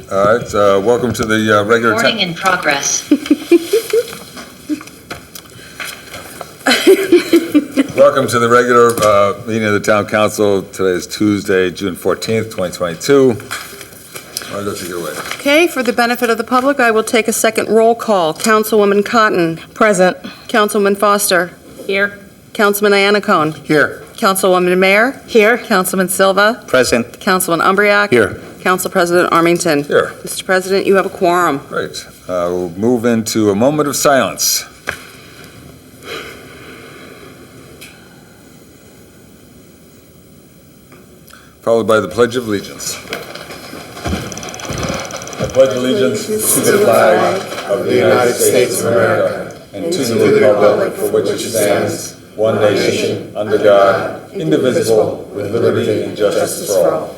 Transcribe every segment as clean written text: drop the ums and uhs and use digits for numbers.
All right, welcome to the regular. Recording in progress. Welcome to the regular meeting of the Town Council. Today is Tuesday, June 14th, 2022. Margo, take it away. Okay, for the benefit of the public, I will take a second roll call. Councilwoman Cotton. Present. Councilwoman Foster. Here. Councilman Iannacone. Here. Councilwoman Mayer. Here. Councilman Silva. Present. Councilman Umbriac. Here. Council President Armington. Here. Mr. President, you have a quorum. Great. We'll move into a moment of silence. Followed by the Pledge of Allegiance. I pledge allegiance to the flag of the United States of America and to the republic for which it stands, one nation, under God, indivisible, with liberty and justice for all.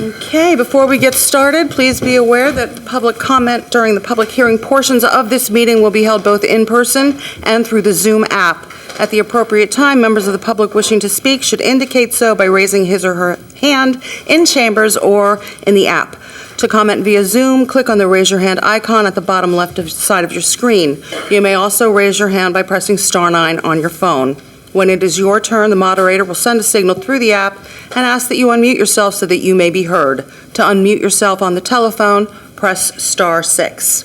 Okay, before we get started, please be aware that public comment during the public hearing portions of this meeting will be held both in person and through the Zoom app. At the appropriate time, members of the public wishing to speak should indicate so by raising his or her hand in chambers or in the app. To comment via Zoom, click on the raise your hand icon at the bottom left side of your screen. You may also raise your hand by pressing *9 on your phone. When it is your turn, the moderator will send a signal through the app and ask that you unmute yourself so that you may be heard. To unmute yourself on the telephone, press *6.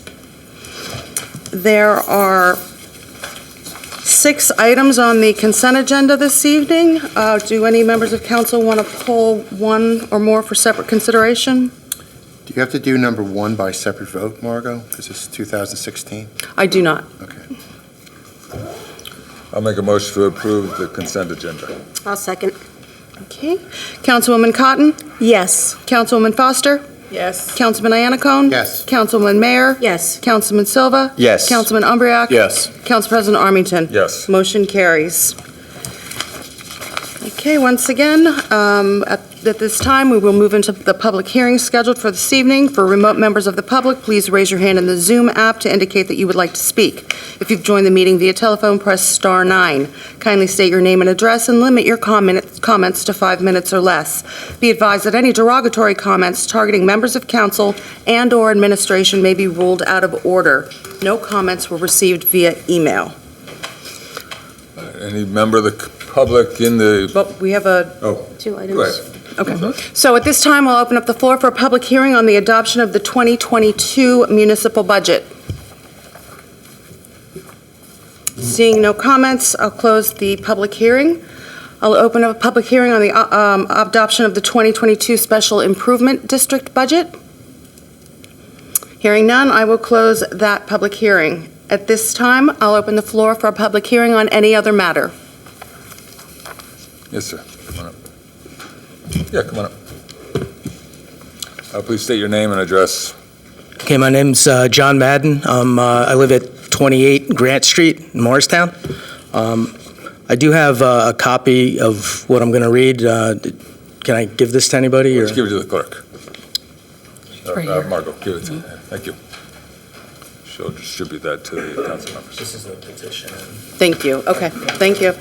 There are 6 items on the consent agenda this evening. Do any members of council want to pull one or more for separate consideration? Do you have to do number 1 by separate vote, Margo? Because it's 2016? I do not. Okay. I'll make a motion to approve the consent agenda. I'll second. Okay. Councilwoman Cotton? Yes. Councilwoman Foster? Yes. Councilman Iannacone? Yes. Councilwoman Mayer? Yes. Councilman Silva? Yes. Councilman Umbriac? Yes. Council President Armington? Yes. Motion carries. Okay, once again, at this time, we will move into the public hearing scheduled for this evening. For remote members of the public, please raise your hand in the Zoom app to indicate that you would like to speak. If you've joined the meeting via telephone, press *9. Kindly state your name and address and limit your comments to 5 minutes or less. Be advised that any derogatory comments targeting members of council and/or administration may be ruled out of order. No comments were received via email. Any member of the public in the... But we have 2 Go items. ahead. Okay. So at this time, I'll open up the floor for a public hearing on the adoption of the 2022 municipal budget. Seeing no comments, I'll close the public hearing. I'll open up a public hearing on the adoption of the 2022 Special Improvement District budget. Hearing none, I will close that public hearing. At this time, I'll open the floor for a public hearing on any other matter. Yes, sir. Come on up. Yeah, come on up. Please state your name and address. Okay, my name's John Madden. I live at 28 Grant Street in Morristown. I do have a copy of what I'm going to read. Can I give this to anybody? Let's give it to the clerk. Right here. Margo, give it to her. Thank you. She'll distribute that to the council members. This is the petition. Thank you. Okay, thank you.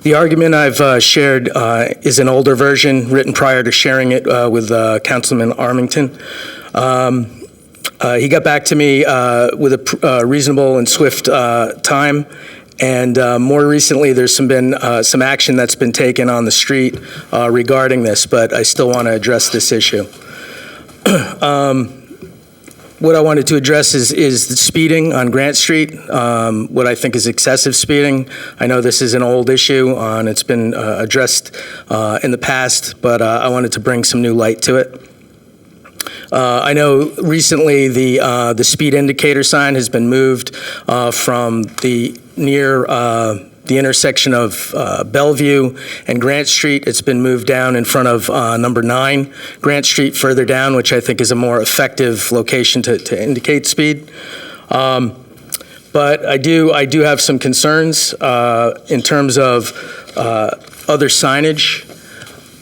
The argument I've shared is an older version written prior to sharing it with Councilman Armington. He got back to me with a reasonable and swift time, and more recently there's been some action that's been taken on the street regarding this, but I still want to address this issue. What I wanted to address is the speeding on Grant Street, what I think is excessive speeding. I know this is an old issue, and it's been addressed in the past, but I wanted to bring some new light to it. I know recently the speed indicator sign has been moved from the near the intersection of Bellevue and Grant Street. It's been moved down in front of number 9 Grant Street further down, which I think is a more effective location to indicate speed. But I do have some concerns in terms of other signage.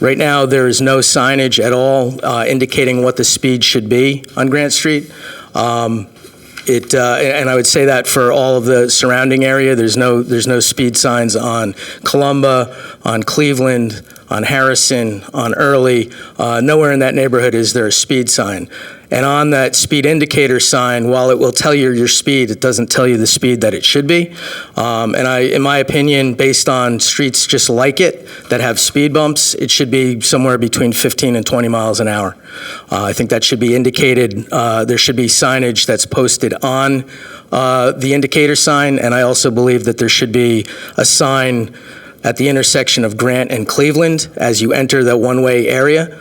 Right now, there is no signage at all indicating what the speed should be on Grant Street. And I would say that for all of the surrounding area, there's no speed signs on Columba, on Cleveland, on Harrison, on Early. Nowhere in that neighborhood is there a speed sign. And on that speed indicator sign, while it will tell you your speed, it doesn't tell you the speed that it should be. In my opinion, based on streets just like it that have speed bumps, it should be somewhere between 15 and 20 miles an hour. I think that should be indicated. There should be signage that's posted on the indicator sign, and I also believe that there should be a sign at the intersection of Grant and Cleveland as you enter the one-way area.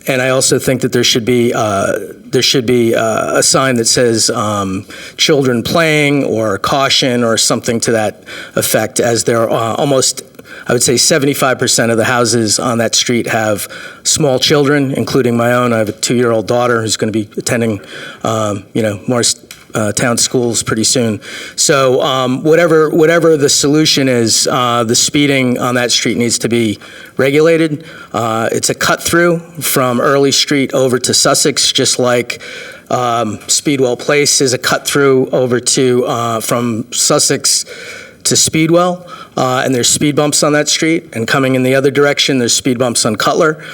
And I also think that there should be a sign that says children playing or caution or something to that effect, as there are almost, I would say 75% of the houses on that street have small children, including my own. I have a 2-year-old daughter who's going to be attending, Morristown schools pretty soon. So whatever the solution is, the speeding on that street needs to be regulated. It's a cut through from Early Street over to Sussex, just like Speedwell Place is a cut through over to from Sussex to Speedwell, and there's speed bumps on that street. And coming in the other direction, there's speed bumps on Cutler.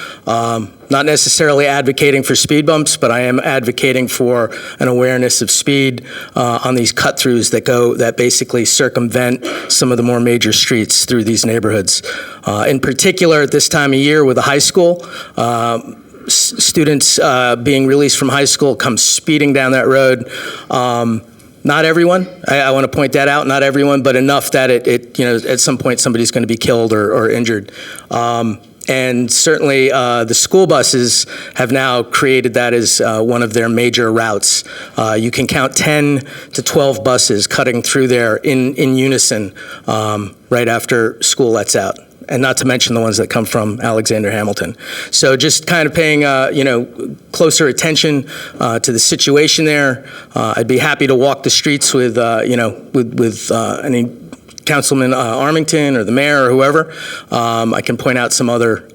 Not necessarily advocating for speed bumps, but I am advocating for an awareness of speed on these cut-throughs that basically circumvent some of the more major streets through these neighborhoods. In particular, at this time of year with the high school, students being released from high school come speeding down that road. Not everyone, I want to point that out, not everyone, but enough that at some point somebody's going to be killed or injured. And certainly the school buses have now created that as one of their major routes. You can count 10 to 12 buses cutting through there in unison right after school lets out. And not to mention the ones that come from Alexander Hamilton. So just kind of paying, closer attention to the situation there. I'd be happy to walk the streets with any Councilman Armington or the mayor or whoever. I can point out some other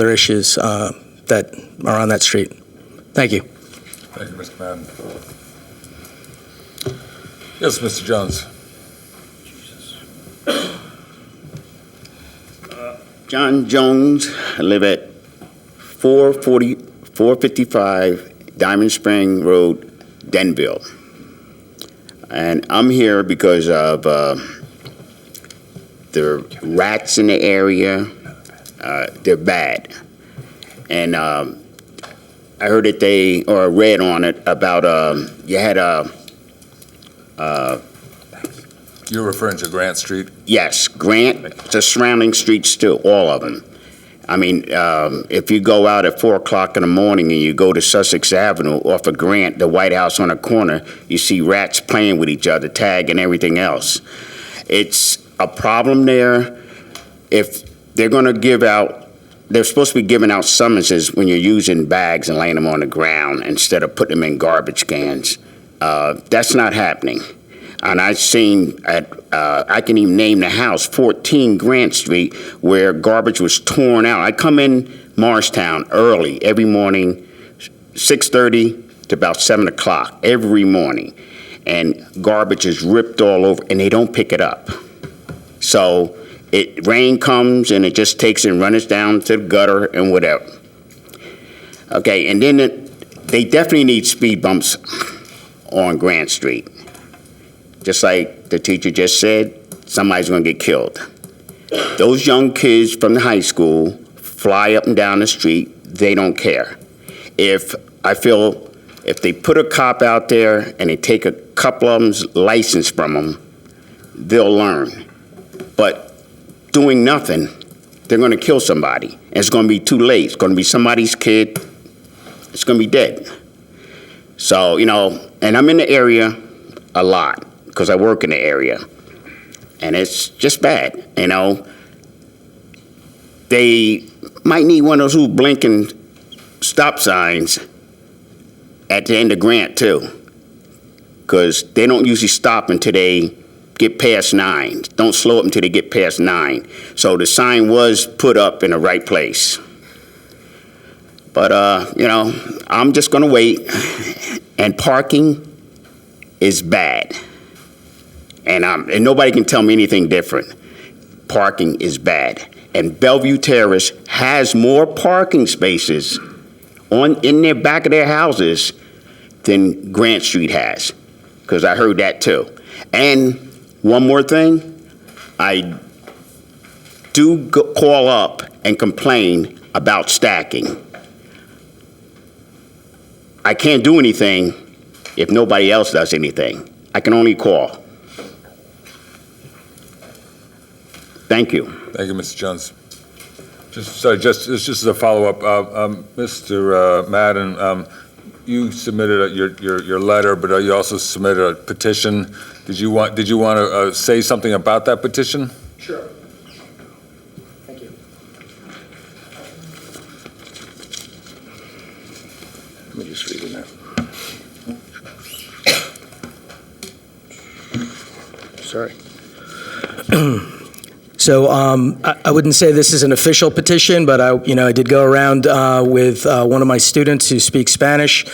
issues that are on that street. Thank you. Thank you, Mr. Madden. Yes, Mr. Jones. John Jones. I live at 455 Diamond Spring Road, Denville. And I'm here because of the rats in the area. They're bad. And I heard that read on it about you had You're referring to Grant Street? Yes, Grant, the surrounding streets too, all of them. I mean, if you go out at 4 o'clock in the morning and you go to Sussex Avenue off of Grant, the White House on the corner, you see rats playing with each other, tag and everything else. It's a problem there. If they're going to they're supposed to be giving out summonses when you're using bags and laying them on the ground instead of putting them in garbage cans. That's not happening. And I've seen I can even name the house, 14 Grant Street, where garbage was torn out. I come in Morristown early every morning, 6:30 to about 7 o'clock every morning, and garbage is ripped all over, and they don't pick it up. So rain comes, and it just takes and runs down to the gutter and whatever. Okay, and then they definitely need speed bumps on Grant Street. Just like the teacher just said, somebody's going to get killed. Those young kids from the high school fly up and down the street. They don't care. If if they put a cop out there and they take a couple of them's license from them, they'll learn. But doing nothing, they're going to kill somebody. And it's going to be too late. It's going to be somebody's kid. It's going to be dead. So, and I'm in the area a lot because I work in the area. And it's just bad, They might need one of those blinking stop signs at the end of Grant, too. Because they don't usually stop until they get past 9. Don't slow up until they get past 9. So the sign was put up in the right place. But, I'm just going to wait. And parking is bad. And nobody can tell me anything different. Parking is bad. And Bellevue Terrace has more parking spaces in their back of their houses than Grant Street has. Because I heard that too. And one more thing, I do call up and complain about stacking. I can't do anything if nobody else does anything. I can only call. Thank you. Thank you, Mr. Jones. Just as a follow-up, Mr. Madden, you submitted your letter, but you also submitted a petition. Did you want to say something about that petition? Sure. Thank you. Let me just read it now. Sorry. So I wouldn't say this is an official petition, but I did go around with one of my students who speaks Spanish,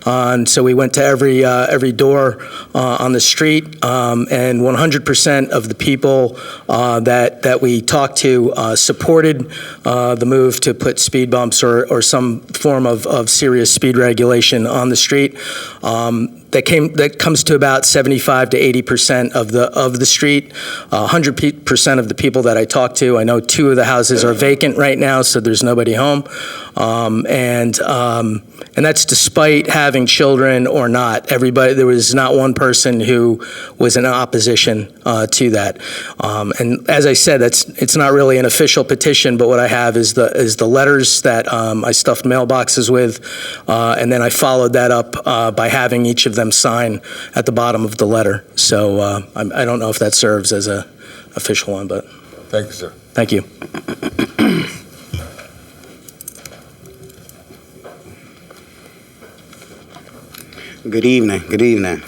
and so we went to every door on the street, and 100% of the people that we talked to supported the move to put speed bumps or some form of serious speed regulation on the street. That comes to about 75 to 80% of the street. 100% of the people that I talked to, I know 2 of the houses are vacant right now, so there's nobody home, and that's despite having children or not. There was not one person who was in opposition to that. And as I said, it's not really an official petition, but what I have is the letters that I stuffed mailboxes with, and then I followed that up by having each of them sign at the bottom of the letter. So I don't know if that serves as a official one, but Thank you, sir. thank you. Good evening. Good evening.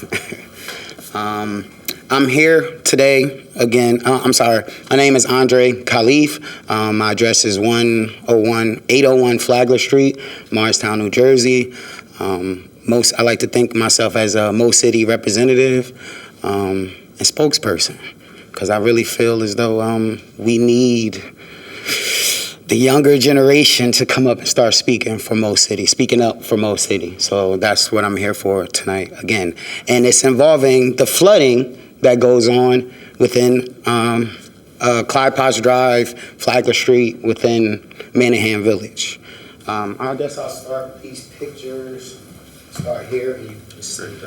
I'm here today again. I'm sorry. My name is Andre Khalif. My address is 801 Flagler Street, Morristown, New Jersey. I like to think myself as a Mo City representative and spokesperson, because I really feel as though we need the younger generation to come up and start speaking up for Mo City. So that's what I'm here for tonight again. And it's involving the flooding that goes on within Clyde Potts Drive, Flagler Street, within Manahan Village. I guess I'll start with these pictures. Start here, and you can send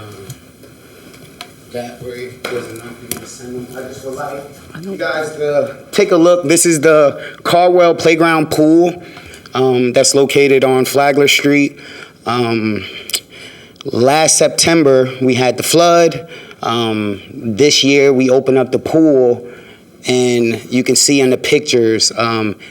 that way. There's enough you can send them. I just would like you guys to take a look. This is the Caldwell Playground Pool that's located on Flagler Street. Last September, we had the flood. This year, we opened up the pool, and you can see in the pictures,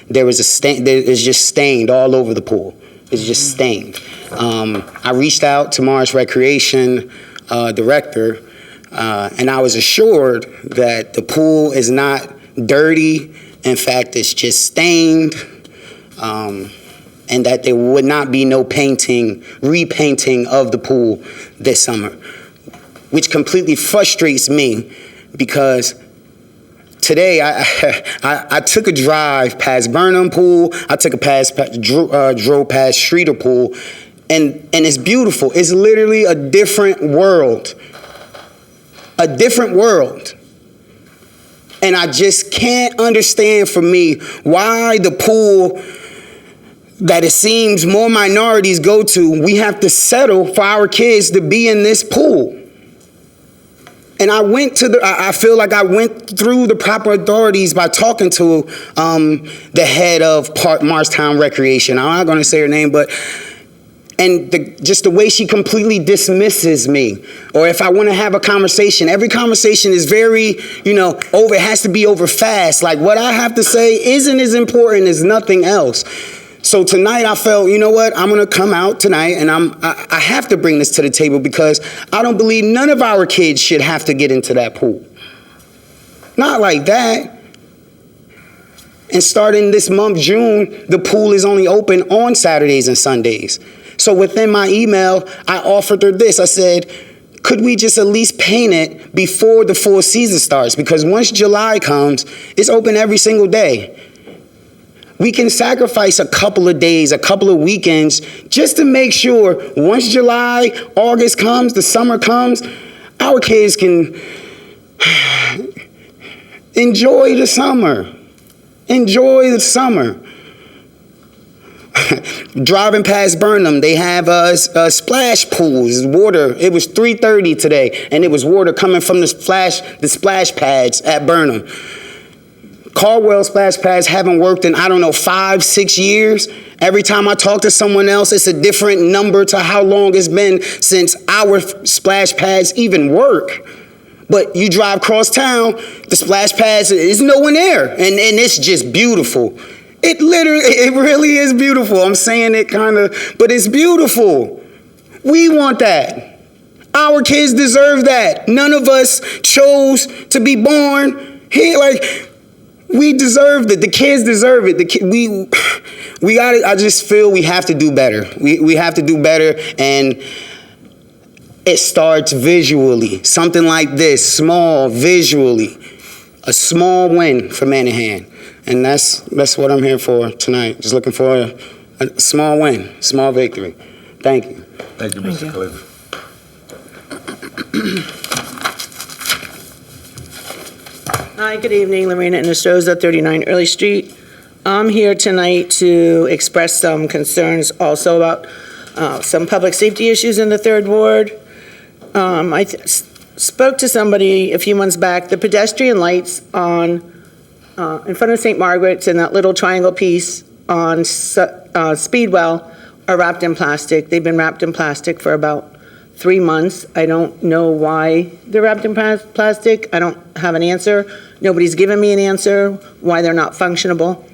there was a stain. It's just stained all over the pool. It's just stained. I reached out to Morris Recreation director, and I was assured that the pool is not dirty. In fact, it's just stained, and that there would not be no repainting of the pool this summer, which completely frustrates me because today I took a drive past Burnham Pool. I took drove past Streeter Pool, and it's beautiful. It's literally a different world. A different world. And I just can't understand for me why the pool that it seems more minorities go to, we have to settle for our kids to be in this pool. And I feel like I went through the proper authorities by talking to the head of Morristown Recreation. I'm not going to say her name, but just the way she completely dismisses me. Or if I want to have a conversation, every conversation is very, it has to be over fast. Like what I have to say isn't as important as nothing else. So tonight I felt, you know what, I'm going to come out tonight and I have to bring this to the table because I don't believe none of our kids should have to get into that pool. Not like that. And starting this month, June, the pool is only open on Saturdays and Sundays. So within my email, I offered her this. I said, could we just at least paint it before the full season starts? Because once July comes, it's open every single day. We can sacrifice a couple of days, a couple of weekends, just to make sure once July, August comes, the summer comes, our kids can enjoy the summer. Enjoy the summer. Driving past Burnham, they have splash pools, water. It was 3:30 today, and it was water coming from the splash pads at Burnham. Caldwell splash pads haven't worked in, 5-6 years. Every time I talk to someone else, it's a different number to how long it's been since our splash pads even work. But you drive across town, the splash pads, there's no one there. And it's just beautiful. It really is beautiful. I'm saying it but it's beautiful. We want that. Our kids deserve that. None of us chose to be born here. We deserve it. The kids deserve it. We got it. I just feel we have to do better. We have to do better, and it starts visually. Something like this, small, visually, a small win for Manahan, and that's what I'm here for tonight. Just looking for a small win, small victory. Thank you. Thank you, Mr. Khalif. Hi, good evening, Lorena Inostroza, 39 Early Street. I'm here tonight to express some concerns also about some public safety issues in the Third Ward. I spoke to somebody a few months back. The pedestrian lights in front of St. Margaret's and that little triangle piece on Speedwell are wrapped in plastic. They've been wrapped in plastic for about 3 months. I don't know why they're wrapped in plastic. I don't have an answer. Nobody's given me an answer why they're not functionable.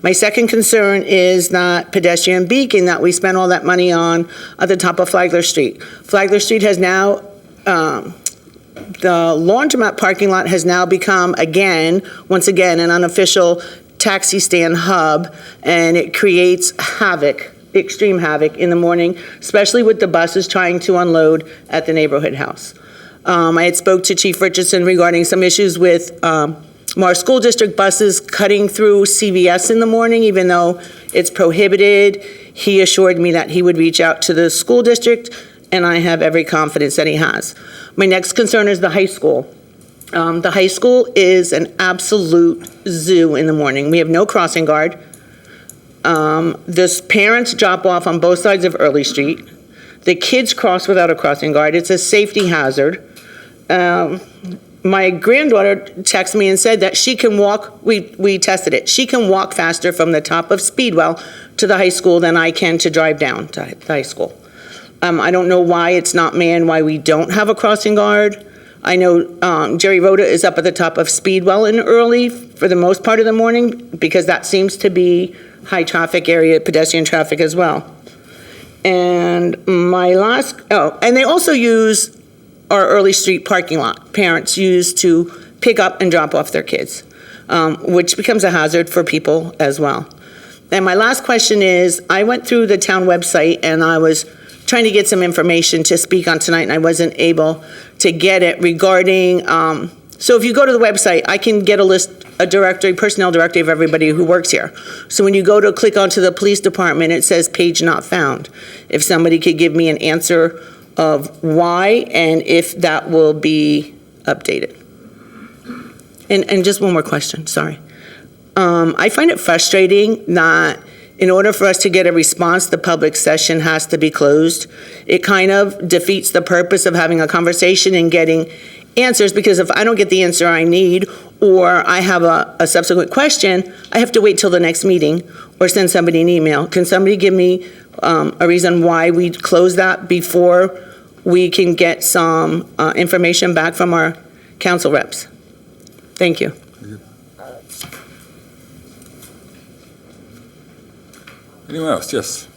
My second concern is that pedestrian beacon that we spent all that money on at the top of Flagler Street. Flagler Street has now, the laundromat parking lot has now become once again, an unofficial taxi stand hub, and it creates havoc, extreme havoc in the morning, especially with the buses trying to unload at the neighborhood house. I had spoke to Chief Richardson regarding some issues with Morris School District buses cutting through CVS in the morning, even though it's prohibited. He assured me that he would reach out to the school district, and I have every confidence that he has. My next concern is the high school. The high school is an absolute zoo in the morning. We have no crossing guard. The parents drop off on both sides of Early Street. The kids cross without a crossing guard. It's a safety hazard. My granddaughter texted me and said that she can walk, we tested it, she can walk faster from the top of Speedwell to the high school than I can to drive down to the high school. I don't know why it's not manned, why we don't have a crossing guard. I know Jerry Rhoda is up at the top of Speedwell in Early for the most part of the morning because that seems to be high traffic area, pedestrian traffic as well. And my last, and they also use our Early Street parking lot. Parents use to pick up and drop off their kids, which becomes a hazard for people as well. And my last question is, I went through the town website and I was trying to get some information to speak on tonight and I wasn't able to get it regarding, so if you go to the website, I can get a list, a directory, personnel directory of everybody who works here. So when you go to click onto the police department, it says page not found. If somebody could give me an answer of why and if that will be updated. And just one more question, sorry. I find it frustrating that in order for us to get a response, the public session has to be closed. It kind of defeats the purpose of having a conversation and getting answers, because if I don't get the answer I need, or I have a subsequent question, I have to wait till the next meeting or send somebody an email. Can somebody give me a reason why we close that before we can get some information back from our council reps? Thank you. Anyone else? Yes.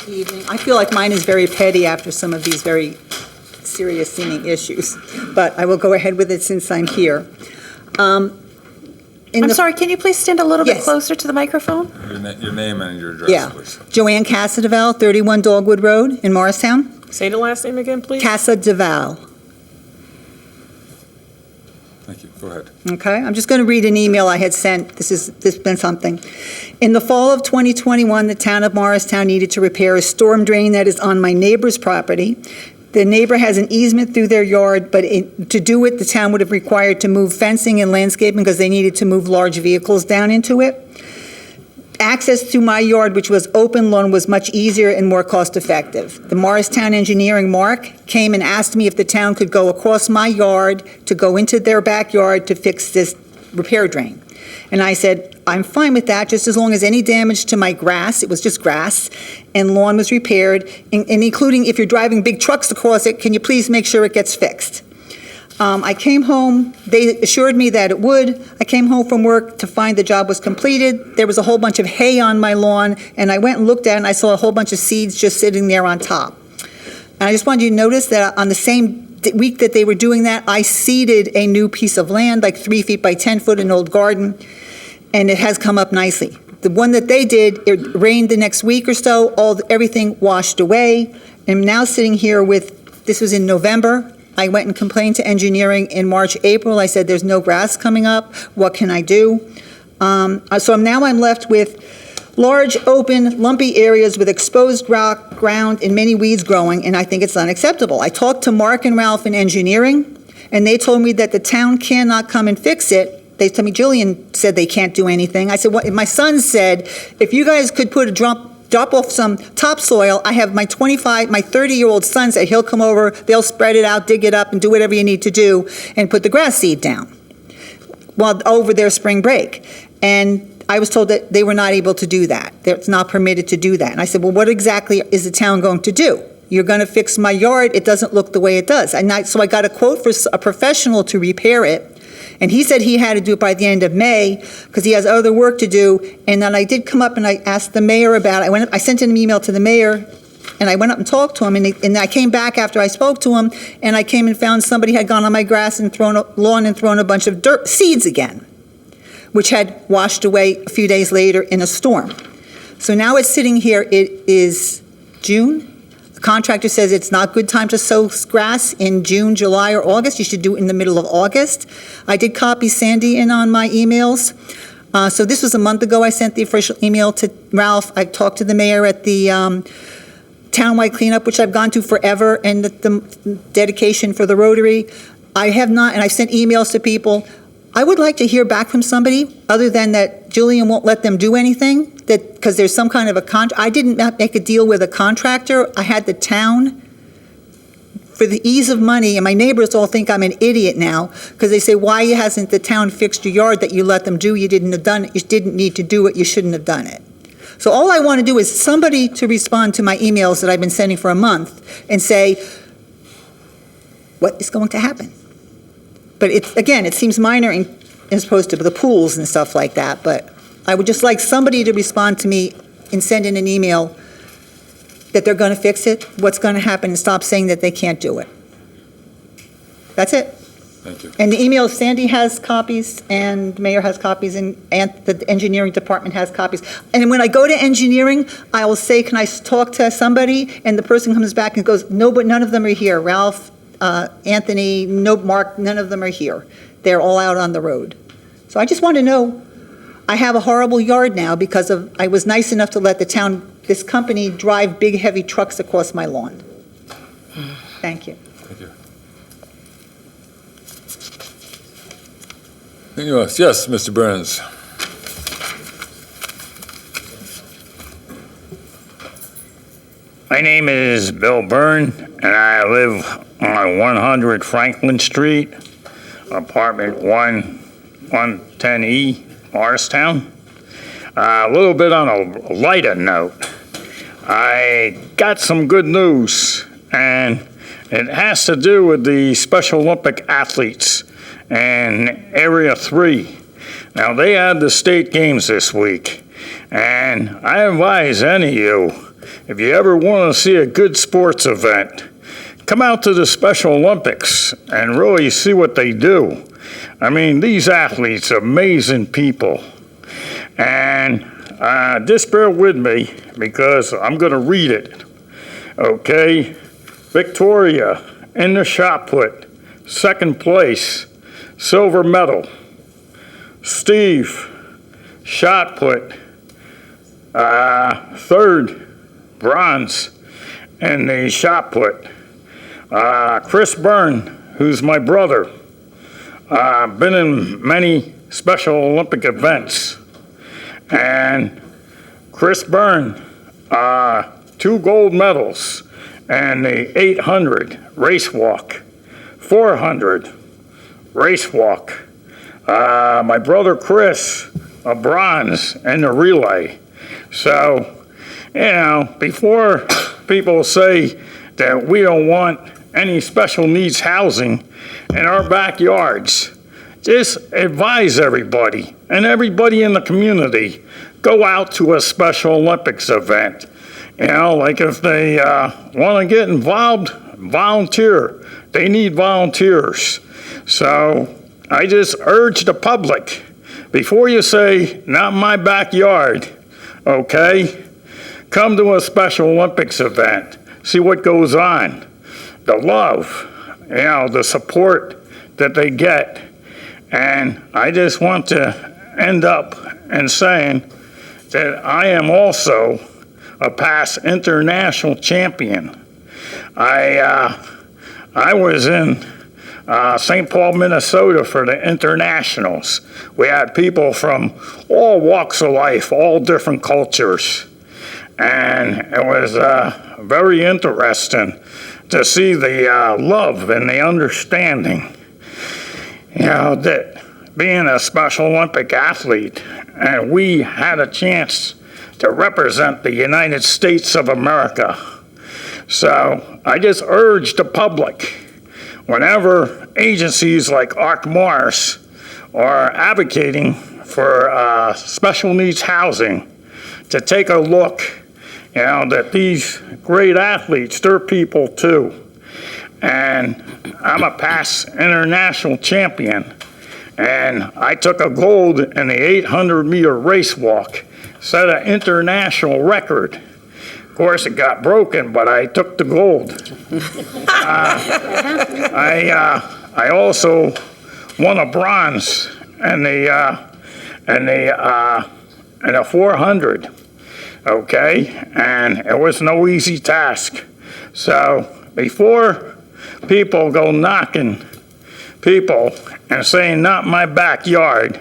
Evening. I feel like mine is very petty after some of these very serious seeming issues, but I will go ahead with it since I'm here. I'm sorry, can you please stand a little bit Yes. closer to the microphone? Your name and your address, Yeah. please. Joanne Casadevall, 31 Dogwood Road in Morristown. Say the last name again, please. Casadevall. Thank you. Go ahead. Okay, I'm just going to read an email I had sent. This has been something. In the fall of 2021, the town of Morristown needed to repair a storm drain that is on my neighbor's property. The neighbor has an easement through their yard, but to do it, the town would have required to move fencing and landscaping because they needed to move large vehicles down into it. Access to my yard, which was open lawn, was much easier and more cost-effective. The Morristown Engineering, Mark, came and asked me if the town could go across my yard to go into their backyard to fix this repair drain. And I said, I'm fine with that, just as long as any damage to my grass, it was just grass, and lawn was repaired, and including if you're driving big trucks across it, can you please make sure it gets fixed? I came home, they assured me that it would. I came home from work to find the job was completed. There was a whole bunch of hay on my lawn, and I went and looked at it, and I saw a whole bunch of seeds just sitting there on top. And I just wanted you to notice that on the same week that they were doing that, I seeded a new piece of land, like 3 feet by 10 foot, an old garden, and it has come up nicely. The one that they did, it rained the next week or so, everything washed away. I'm now sitting here with, this was in November. I went and complained to engineering in March, April. I said, there's no grass coming up. What can I do? So now I'm left with large, open, lumpy areas with exposed rock, ground, and many weeds growing, and I think it's unacceptable. I talked to Mark and Ralph in engineering, and they told me that the town cannot come and fix it. They told me, Jillian said they can't do anything. I said, well, my son said, if you guys could put a drop off some topsoil, I have my 30-year-old son said he'll come over, they'll spread it out, dig it up, and do whatever you need to do, and put the grass seed down while over their spring break. And I was told that they were not able to do that. It's not permitted to do that. And I said, well, what exactly is the town going to do? You're going to fix my yard, it doesn't look the way it does. So I got a quote for a professional to repair it, and he said he had to do it by the end of May because he has other work to do. And then I did come up and I asked the mayor about it. I sent an email to the mayor, and I went up and talked to him, and I came back after I spoke to him, and I came and found somebody had gone on my grass and thrown a bunch of seeds again, which had washed away a few days later in a storm. So now it's sitting here, it is June. The contractor says it's not good time to sow grass in June, July, or August. You should do it in the middle of August. I did copy Sandy in on my emails. So this was a month ago. I sent the official email to Ralph. I talked to the mayor at the townwide cleanup, which I've gone to forever, and the dedication for the Rotary. I have not, and I've sent emails to people. I would like to hear back from somebody, other than that Jillian won't let them do anything, because there's some kind of I didn't make a deal with a contractor. I had the town, for the ease of money, and my neighbors all think I'm an idiot now, because they say, why hasn't the town fixed your yard that you let them do? You didn't have done it. You didn't need to do it. You shouldn't have done it. So all I want to do is somebody to respond to my emails that I've been sending for a month and say, what is going to happen? But it seems minor as opposed to the pools and stuff like that, but I would just like somebody to respond to me and send in an email that they're going to fix it, what's going to happen, and stop saying that they can't do it. That's it. Thank you. And the email, Sandy has copies, and the mayor has copies, and the engineering department has copies. And when I go to engineering, I will say, can I talk to somebody? And the person comes back and goes, no, but none of them are here. Ralph, Anthony, no, Mark, none of them are here. They're all out on the road. So I just want to know, I have a horrible yard now because I was nice enough to let this company drive big, heavy trucks across my lawn. Thank you. Thank you. Yes, Mr. Burns. My name is Bill Byrne, and I live on 100 Franklin Street, apartment 110E, Morristown. A little bit on a lighter note, I got some good news, and it has to do with the Special Olympic athletes in Area 3. Now, they had the state games this week, and I advise any of you, if you ever want to see a good sports event, come out to the Special Olympics and really see what they do. I mean, these athletes are amazing people. And just bear with me because I'm going to read it. Okay? Victoria in the shot put, second place, silver medal. Steve, shot put, third, bronze in the shot put. Chris Byrne, who's my brother, been in many Special Olympic events. And Chris Byrne, 2 gold medals in the 800 race walk, 400 race walk. My brother Chris, a bronze in the relay. So, you know, before people say that we don't want any special needs housing in our backyards, just advise everybody and everybody in the community, go out to a Special Olympics event. You know, like if they want to get involved, volunteer. They need volunteers. So I just urge the public, before you say, not my backyard, okay? Come to a Special Olympics event, see what goes on, the love, you know, the support that they get. And I just want to end up in saying that I am also a past international champion. I was in St. Paul, Minnesota for the internationals. We had people from all walks of life, all different cultures. And it was very interesting to see the love and the understanding. You know, that being a Special Olympic athlete, and we had a chance to represent the United States of America. So I just urge the public, whenever agencies like Arc Mars are advocating for special needs housing, to take a look, you know, that these great athletes, they're people too. And I'm a past international champion, and I took a gold in the 800-meter race walk, set an international record. Of course, it got broken, but I took the gold. I also won a bronze in the 400. Okay, and it was no easy task. So before people go knocking people and saying, not my backyard,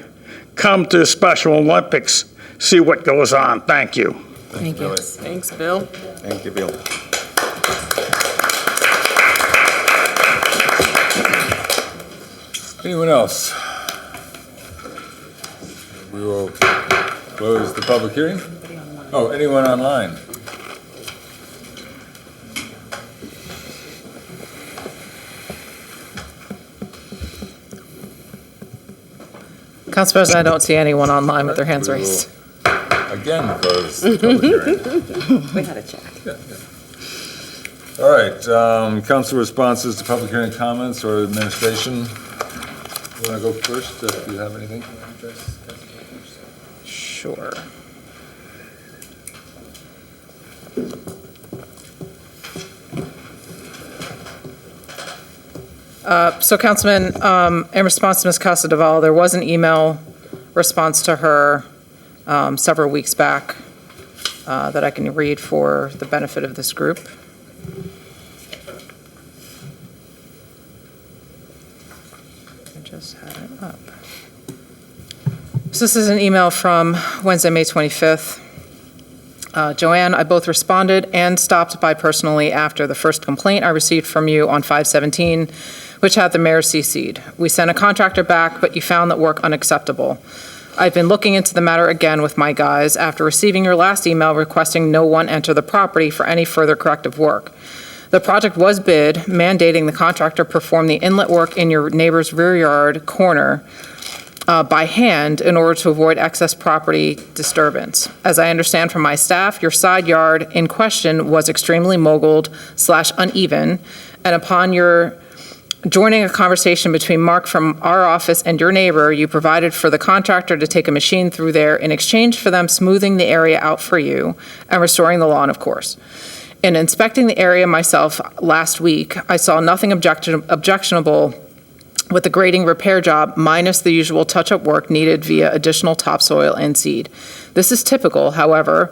come to Special Olympics, see what goes on. Thank you. Thank you. Thanks, Bill. Thank you, Bill. Anyone else? We will close the public hearing. Oh, anyone online? Council President, I don't see anyone online with their hands We will raised. Again, close the public hearing. We had a check. All right, council responses to public hearing comments or administration. You want to go first, if you have anything? Sure. So Councilman, in response to Ms. Casa-Deval, there was an email response to her several weeks back that I can read for the benefit of this group. I just had it up. So this is an email from Wednesday, May 25th. Joanne, I both responded and stopped by personally after the first complaint I received from you on 5/17, which had the mayor CC'd. We sent a contractor back, but you found that work unacceptable. I've been looking into the matter again with my guys after receiving your last email requesting no one enter the property for any further corrective work. The project was bid, mandating the contractor perform the inlet work in your neighbor's rear yard corner by hand in order to avoid excess property disturbance. As I understand from my staff, your side yard in question was extremely molded/uneven, and upon your joining a conversation between Mark from our office and your neighbor, you provided for the contractor to take a machine through there in exchange for them smoothing the area out for you and restoring the lawn, of course. In inspecting the area myself last week, I saw nothing objectionable with the grading repair job minus the usual touch-up work needed via additional topsoil and seed. This is typical, however,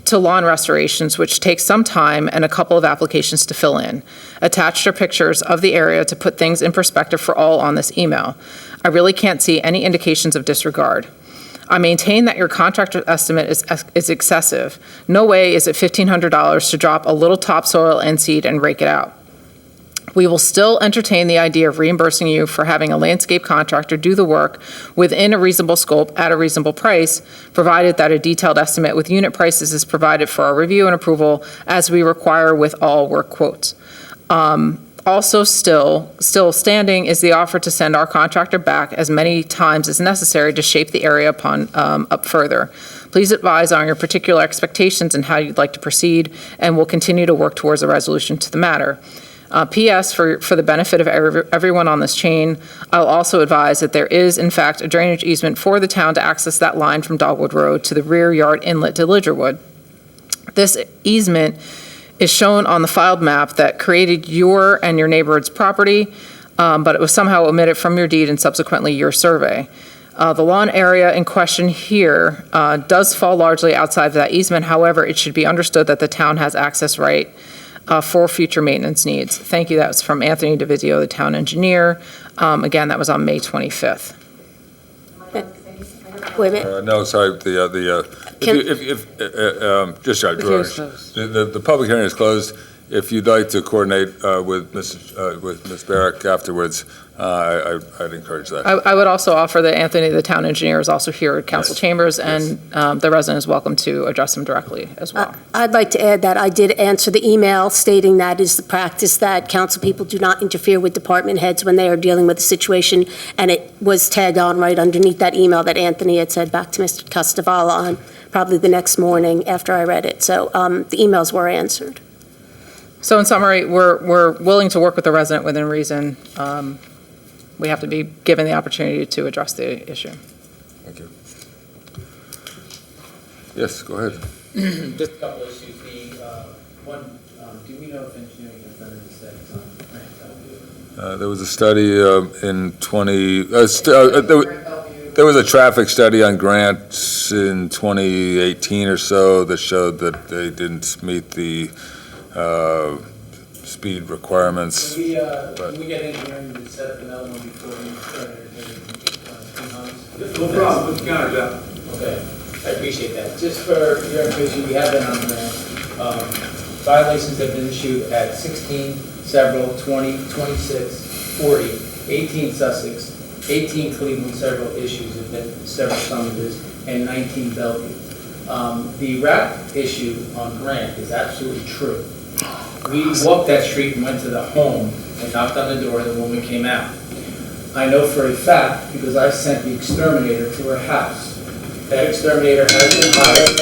to lawn restorations, which take some time and a couple of applications to fill in. Attached are pictures of the area to put things in perspective for all on this email. I really can't see any indications of disregard. I maintain that your contractor estimate is excessive. No way is it $1,500 to drop a little topsoil and seed and rake it out. We will still entertain the idea of reimbursing you for having a landscape contractor do the work within a reasonable scope at a reasonable price, provided that a detailed estimate with unit prices is provided for our review and approval as we require with all work quotes. Also still standing is the offer to send our contractor back as many times as necessary to shape the area up further. Please advise on your particular expectations and how you'd like to proceed, and we'll continue to work towards a resolution to the matter. P.S. For the benefit of everyone on this chain, I'll also advise that there is, in fact, a drainage easement for the town to access that line from Dogwood Road to the rear yard inlet to Lidgerwood. This easement is shown on the filed map that created your and your neighbor's property, but it was somehow omitted from your deed and subsequently your survey. The lawn area in question here does fall largely outside of that easement. However, it should be understood that the town has access right for future maintenance needs. Thank you. That was from Anthony DeVizio, the town engineer. Again, that was on May 25th. Wait a minute. No, sorry, the public hearing is closed. If you'd like to coordinate with Ms. Barrick afterwards, I'd encourage that. I would also offer that Anthony, the town engineer, is also here at council Yes. chambers, and the resident is welcome to address him directly as well. I'd like to add that I did answer the email stating that is the practice that council people do not interfere with department heads when they are dealing with a situation, and it was tagged on right underneath that email that Anthony had said back to Mr. Castavala on probably the next morning after I read it. So the emails were answered. So in summary, we're willing to work with the resident within reason. We have to be given the opportunity to address the issue. Thank you. Yes, go ahead. Just a couple issues. One, do we know if engineering has done any studies on grant? There was a study in 20, there was a traffic study on grants in 2018 or so that showed that they didn't meet the speed requirements. Can we get engineering to set up another one before we start? No problem, let's go, Jeff. Okay, I appreciate that. Just for your information, we have been on grant. Violations have been issued at 16, several, 20, 26, 40, 18 Sussex, 18 Cleveland, several issues have been, several summonses, and 19 Bellevue. The wrap issue on Grant is absolutely true. We walked that street and went to the home and knocked on the door, and the woman came out. I know for a fact, because I sent the exterminator to her house. That exterminator has been hired,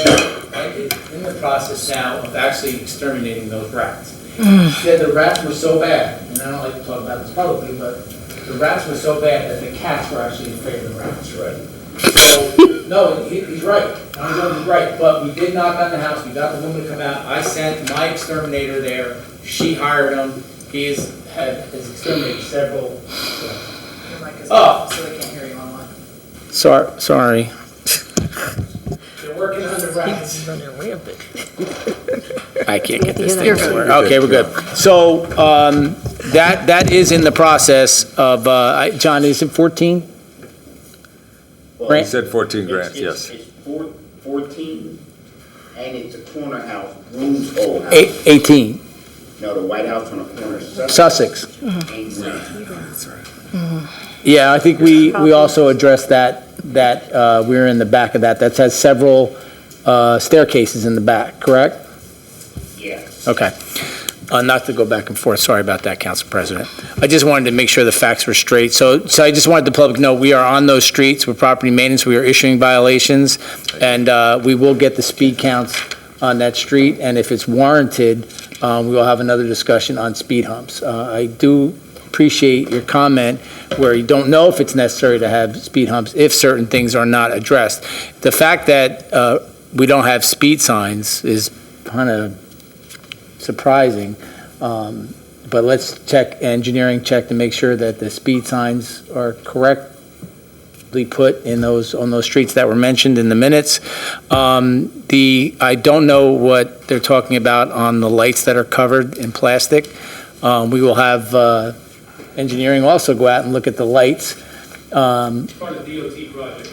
and is in the process now of actually exterminating those rats. She said the rats were so bad, and I don't like to talk about this publicly, but the rats were so bad that the cats were actually afraid of the rats, right? So, no, he's right. I'm going to be right, but we did knock on the house. We got the woman to come out. I sent my exterminator there. She hired him. He has exterminated several. Oh. So they can't hear you online. Sorry. They're working on the rats. I can't get this thing to work. Okay, we're good. So that is in the process of, John, is it 14? You said 14 grants, yes. It's 14, and it's a corner house, Broom's old house. 18, No, the White House on the corner, Sussex. ain't grant. Yeah, I think we also addressed that we're in the back of that. That has several staircases in the back, correct? Yes. Okay. Not to go back and forth, sorry about that, Council President. I just wanted to make sure the facts were straight. So I just wanted the public to know, we are on those streets with property maintenance, we are issuing violations, and we will get the speed counts on that street, and if it's warranted, we will have another discussion on speed humps. I do appreciate your comment where you don't know if it's necessary to have speed humps if certain things are not addressed. The fact that we don't have speed signs is kind of surprising, but let's check, engineering check to make sure that the speed signs are correctly put in on those streets that were mentioned in the minutes. I don't know what they're talking about on the lights that are covered in plastic. We will have engineering also go out and look at the lights. Part of DOT project.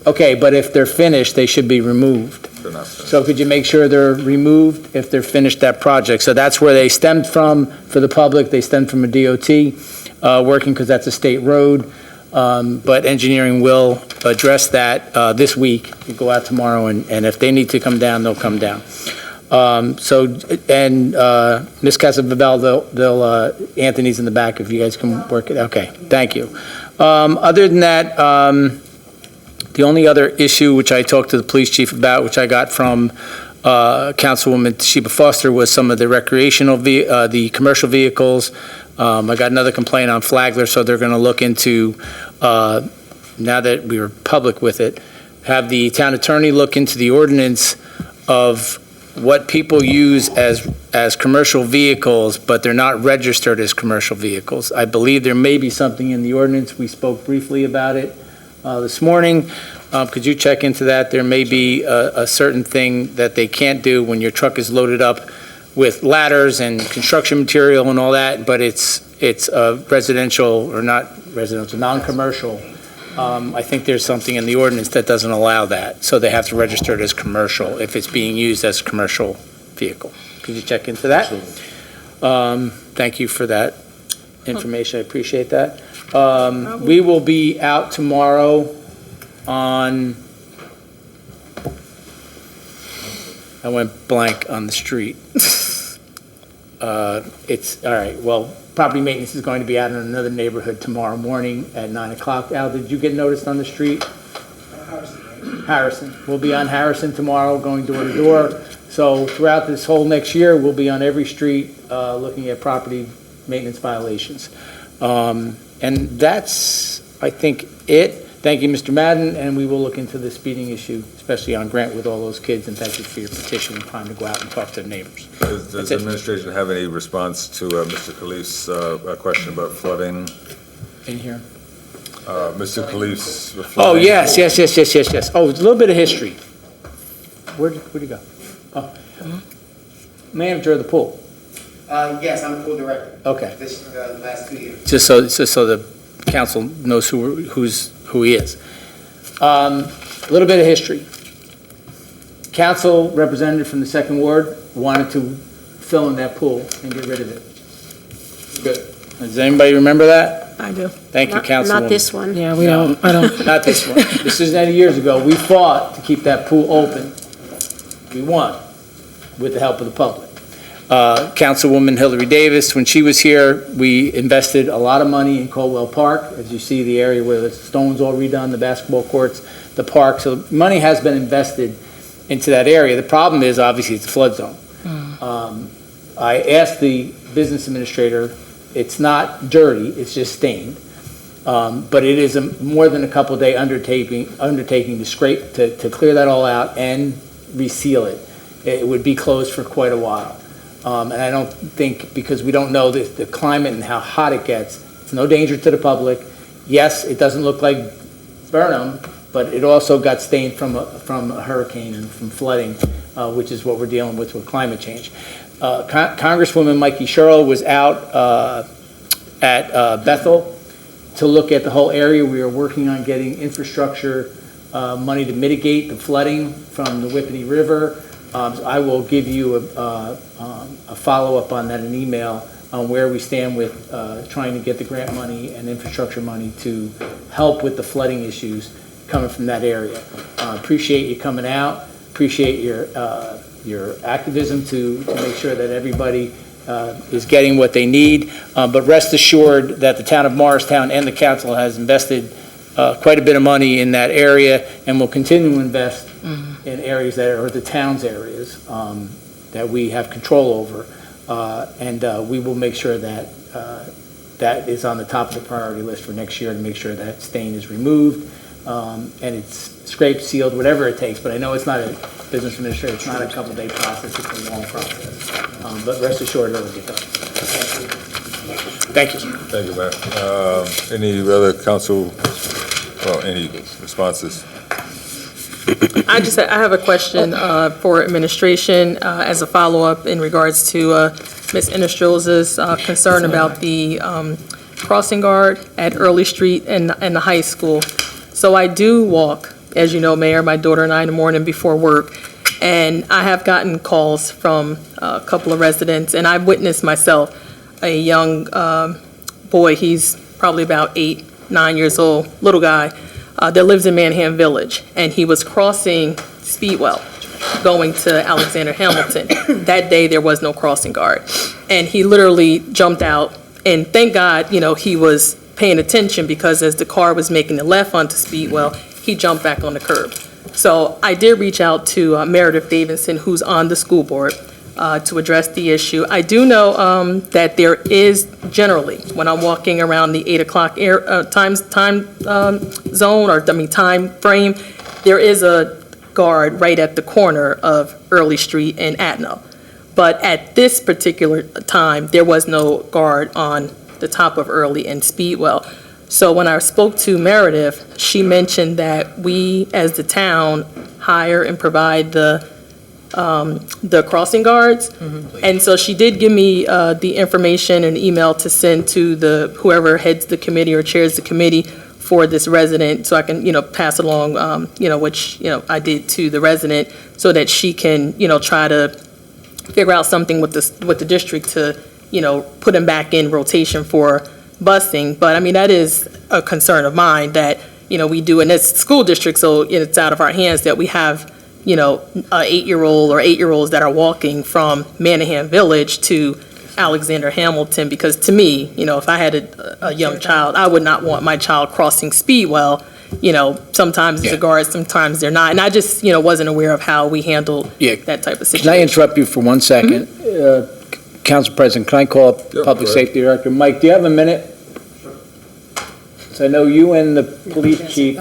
Okay, but if they're finished, they should be removed. They're not finished. So could you make sure they're removed if they're finished that project? So that's where they stemmed from for the public. They stemmed from a DOT working because that's a state road. But engineering will address that this week. You go out tomorrow, and if they need to come down, they'll come down. Ms. Casababel, Anthony's in the back if you guys can work it. Okay, thank you. Other than that, the only other issue which I talked to the police chief about, which I got from Councilwoman Sheba Foster, was some of the recreational, the commercial vehicles. I got another complaint on Flagler, so they're going to look into, now that we were public with it, have the town attorney look into the ordinance of what people use as commercial vehicles, but they're not registered as commercial vehicles. I believe there may be something in the ordinance. We spoke briefly about it this morning. Could you check into that? There may be a certain thing that they can't do when your truck is loaded up with ladders and construction material and all that, but it's a residential, or not residential, non-commercial. I think there's something in the ordinance that doesn't allow that, so they have to register it as commercial if it's being used as a commercial vehicle. Could you check into that? Thank you for that information, I appreciate that. We will be out tomorrow on, I went blank on the street. It's, all right, well, property maintenance is going to be out in another neighborhood tomorrow morning at 9 o'clock. Al, did you get noticed on the street? Harrison. We'll be on Harrison tomorrow, going door to door. So throughout this whole next year, we'll be on every street looking at property maintenance violations. And that's, I think, it. Thank you, Mr. Madden, and we will look into the speeding issue, especially on Grant with all those kids, and thank you for your petition and time to go out and talk to the neighbors. Does the administration have any response to Mr. Khalif's question about flooding? In here. Mr. Khalif's flooding? Oh, yes. Oh, it's a little bit of history. Where'd you go? Oh. Manager of the pool. Yes, I'm the pool director. Okay. This last 2 years. Just so the council knows who he is. A little bit of history. Council representative from the second ward wanted to fill in that pool and get rid of it. Good. Does anybody remember that? I do. Thank you, Not Councilwoman. this one. Yeah, we don't, I don't. Not this one. This is 90 years ago. We fought to keep that pool open. We won with the help of the public. Councilwoman Hillary Davis, when she was here, we invested a lot of money in Colwell Park. As you see, the area where the stones all redone, the basketball courts, the park. So money has been invested into that area. The problem is, obviously, it's a flood zone. I asked the business administrator, it's not dirty, it's just stained. But it is more than a couple day undertaking to scrape, to clear that all out and reseal it. It would be closed for quite a while. And I don't think, because we don't know the climate and how hot it gets, it's no danger to the public. Yes, it doesn't look like Burnham, but it also got stained from a hurricane and from flooding, which is what we're dealing with climate change. Congresswoman Mikey Sherrill was out at Bethel to look at the whole area. We are working on getting infrastructure money to mitigate the flooding from the Whippany River. So I will give you a follow-up on that in email on where we stand with trying to get the grant money and infrastructure money to help with the flooding issues coming from that area. Appreciate you coming out. Appreciate your activism to make sure that everybody is getting what they need. But rest assured that the town of Morristown and the council has invested quite a bit of money in that area and will continue to invest in areas that are the town's areas that we have control over. And we will make sure that that is on the top of the priority list for next year to make sure that stain is removed and it's scraped, sealed, whatever it takes. But I know it's not a business administrator, it's not a couple-day process, it's a long process. But rest assured it'll get done. Thank you. Thank you, Mayor. Any other council, any responses? I have a question for administration as a follow-up in regards to Ms. Innistros's concern about the crossing guard at Early Street and the high school. So I do walk, as you know, Mayor, my daughter and I in the morning before work, and I have gotten calls from a couple of residents, and I've witnessed myself a young boy, he's probably about 8, 9 years old, little guy, that lives in Manham Village, and he was crossing Speedwell, going to Alexander Hamilton. That day, there was no crossing guard, and he literally jumped out, and thank God, he was paying attention, because as the car was making the left onto Speedwell, he jumped back on the curb. So I did reach out to Meredith Davidson, who's on the school board, to address the issue. I do know that there is generally, when I'm walking around the 8 o'clock time zone, or time frame, there is a guard right at the corner of Early Street and Atno. But at this particular time, there was no guard on the top of Early and Speedwell. So when I spoke to Meredith, she mentioned that we, as the town, hire and provide the crossing guards. And so she did give me the information and email to send to whoever heads the committee or chairs the committee for this resident, so I can, pass along, which, I did to the resident, so that she can, try to figure out something with the district to, put them back in rotation for busing. But I mean, that is a concern of mine that, we do in this school district, so it's out of our hands that we have, an 8-year-old or 8-year-olds that are walking from Manningham Village to Alexander Hamilton, because to me, if I had a young child, I would not want my child crossing Speedwell. Sometimes it's a guard, sometimes they're not. And I just, wasn't aware of how we handle that type of situation. Can I interrupt you for 1 second? Council President, can I call up Public Safety Director? Mike, do you have a minute? So I know you and the police chief,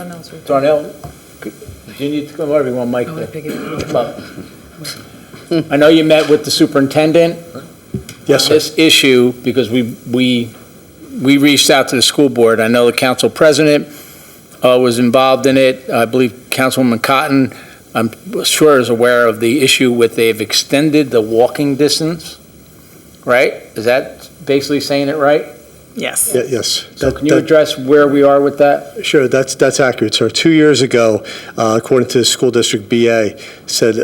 Darnell, you need to come over, you want Mike to come up. I know you met with the superintendent. Yes, sir. This issue, because we reached out to the school board. I know the council president was involved in it. I believe Councilwoman Cotton, I'm sure, is aware of the issue with they've extended the walking distance, right? Is that basically saying it right? Yes. Yes. So can you address where we are with that? Sure, that's accurate, sir. 2 years ago, according to the school district BA, said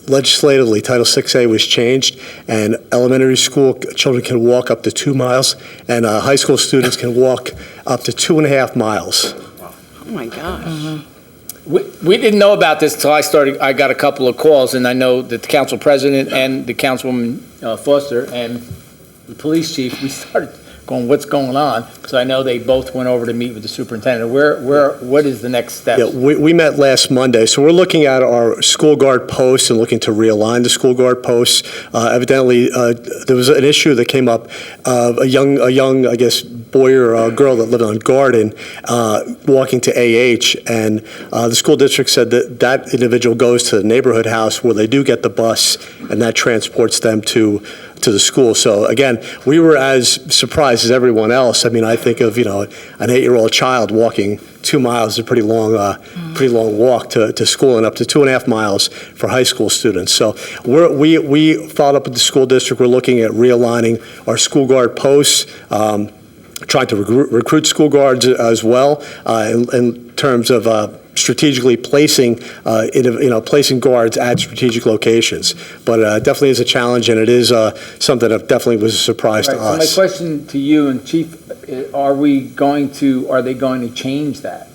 legislatively, Title 6A was changed, and elementary school children can walk up to 2 miles, and high school students can walk up to 2.5 miles. Oh, my gosh. We didn't know about this until I got a couple of calls, and I know that the council president and the Councilwoman Foster and the police chief, we started going, what's going on? So I know they both went over to meet with the superintendent. What is the next step? Yeah, we met last Monday, so we're looking at our school guard posts and looking to realign the school guard posts. Evidently, there was an issue that came up, a young, I guess, boy or girl that lived on Garden walking to AH, and the school district said that individual goes to the neighborhood house where they do get the bus, and that transports them to the school. So again, we were as surprised as everyone else. I mean, I think of, an 8-year-old child walking 2 miles is a pretty long walk to school, and up to 2.5 miles for high school students. So we followed up with the school district. We're looking at realigning our school guard posts. trying to recruit school guards as well in terms of strategically placing, placing guards at strategic locations. But definitely is a challenge, and it is something that definitely was a surprise to Right, us. so my question to you and Chief, are they going to change that?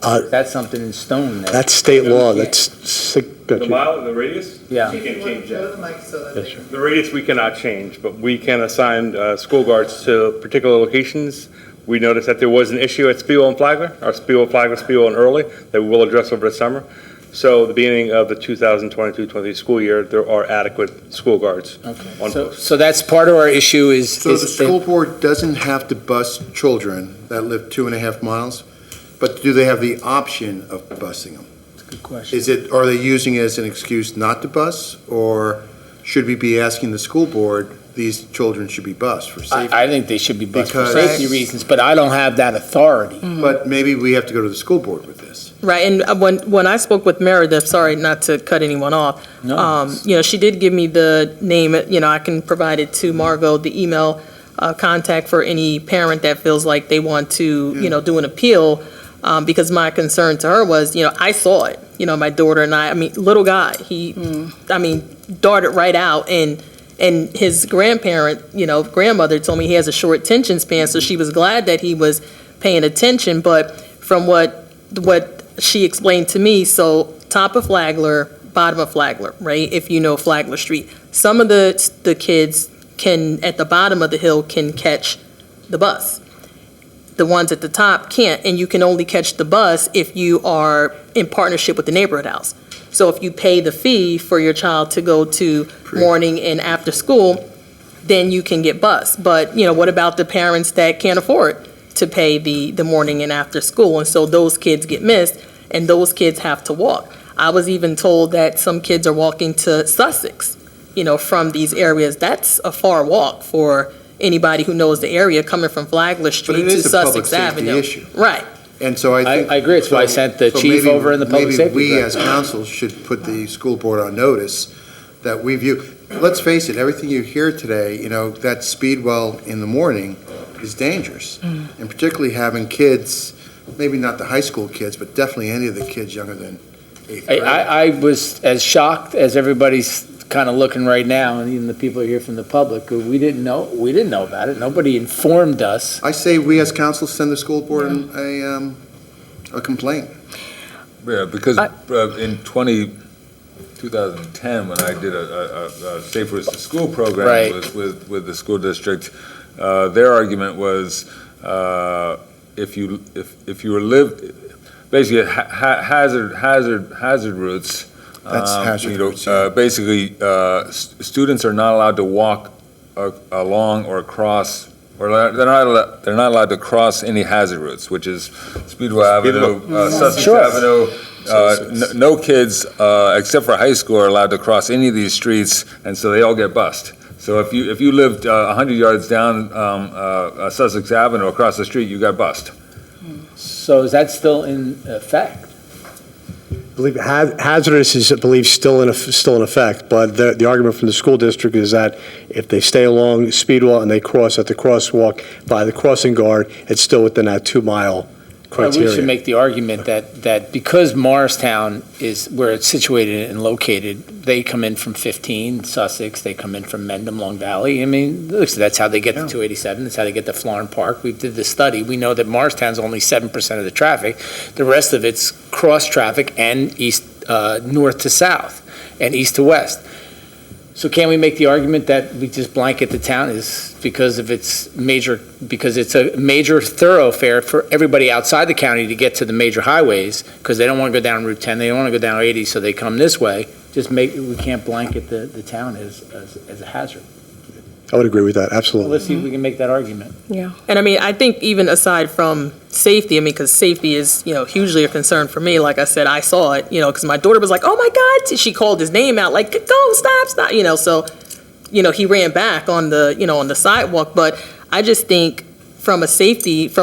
Is that something in stone? That's state law. That's The radius? Yeah. We can't change that. The radius we cannot change, but we can assign school guards to particular locations. We noticed that there was an issue at Speedwell and Flagler, or Speedwell, Flagler, Speedwell, and Early, that we will address over the summer. So the beginning of the 2022-23 school year, there are adequate school guards on post. So that's part of our issue is. So the school board doesn't have to bus children that live 2.5 miles, but do they have the option of busing them? Good question. Are they using it as an excuse not to bus, or should we be asking the school board, these children should be bused for safety? I think they should be bused for Because- safety reasons, but I don't have that authority. But maybe we have to go to the school board with this. Right, and when I spoke with Meredith, sorry not to cut anyone off, she did give me the name, I can provide it to Margot, the email contact for any parent that feels like they want to, do an appeal, because my concern to her was, I saw it, my daughter and I mean, little guy, he, darted right out, and his grandmother told me he has a short attention span, so she was glad that he was paying attention, but from what she explained to me, so top of Flagler, bottom of Flagler, right, if you know Flagler Street, some of the kids can, at the bottom of the hill, can catch the bus. The ones at the top can't, and you can only catch the bus if you are in partnership with the neighborhood house. So if you pay the fee for your child to go to morning and after school, then you can get bus. But, what about the parents that can't afford to pay the morning and after school? And so those kids get missed, and those kids have to walk. I was even told that some kids are walking to Sussex, from these areas. That's a far walk for anybody who knows the area, coming from Flagler Street to Sussex Avenue. But it is a public safety issue. Right. And so I think. I agree, it's why I sent the chief over in the public safety. Maybe we director. as council should put the school board on notice that we view, let's face it, everything you hear today, that Speedwell in the morning is dangerous. And particularly having kids, maybe not the high school kids, but definitely any of the kids younger than 8th grade. I was as shocked as everybody's kind of looking right now, and even the people here from the public, who we didn't know about it. Nobody informed us. I say we as council send the school board a complaint. Yeah, because in 2010, when I did a Safe Routes to School program Right. with the school district, their argument was if you basically hazard routes. That's hazard routes, Basically, students are not allowed to walk along or across, or they're not allowed to cross any hazard routes, which is Speedwell Avenue, Sussex Sure. Avenue. No kids, except for high school, are allowed to cross any of these streets, and so they all get bused. So if you lived 100 yards down Sussex Avenue across the street, you got bused. So is that still in effect? I believe hazardous is, I believe, still in effect, but the argument from the school district is that if they stay along Speedwell and they cross at the crosswalk by the crossing guard, it's still within that 2-mile criteria. We should make the argument that because Morristown is where it's situated and located, they come in from 15, Sussex, they come in from Mendham, Long Valley. I mean, look, so that's how they get to 287, that's how they get to Florham Park. We did the study. We know that Morristown's only 7% of the traffic. The rest of it's cross traffic and north to south and east to west. So can we make the argument that we just blanket the town is because it's a major thoroughfare for everybody outside the county to get to the major highways, because they don't want to go down Route 10, they don't want to go down 80, so they come this way. We can't blanket the town as a hazard. I would agree with that, absolutely. Let's see if we can make that argument. Yeah. And I think even aside from safety, because safety is, hugely a concern for me. Like I said, I saw it, because my daughter was like, oh my God, she called his name out, like, go, stop, so, he ran back on the sidewalk. But I just think from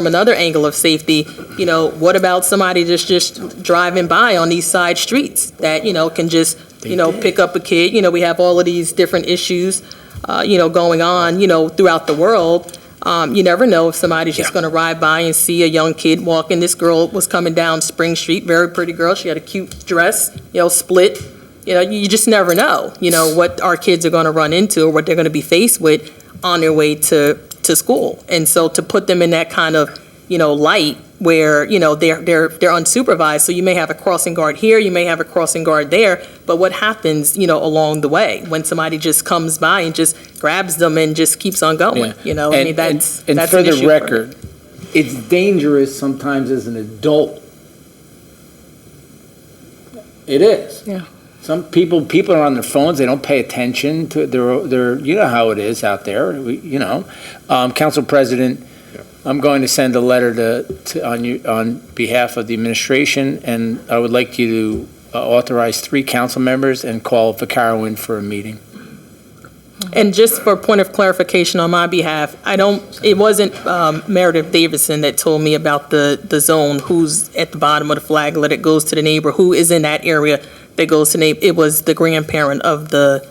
another angle of safety, what about somebody just driving by on these side streets that, can just, pick up a kid? We have all of these different issues going on, throughout the world. You never know if somebody's just gonna ride by and see a young kid walking. This girl was coming down Spring Street, very pretty girl. She had a cute dress, split. You just never know, what our kids are gonna run into or what they're gonna be faced with on their way to school. And so to put them in that kind of, light where, they're unsupervised. So you may have a crossing guard here, you may have a crossing guard there, but what happens, along the way when somebody just comes by and just grabs them and just keeps on going, that's And an for the issue record, it's dangerous sometimes as an adult. It is. Yeah. Some people are on their phones, they don't pay attention to their, you know how it is out there, Council President, I'm going to send a letter on behalf of the administration, and I would like you to authorize 3 council members and call Vaccaro in for a meeting. And just for a point of clarification on my behalf, it wasn't Meredith Davison that told me about the zone, who's at the bottom of the flaglet that goes to the neighbor, who is in that area that goes to neighbor. It was the grandparent of the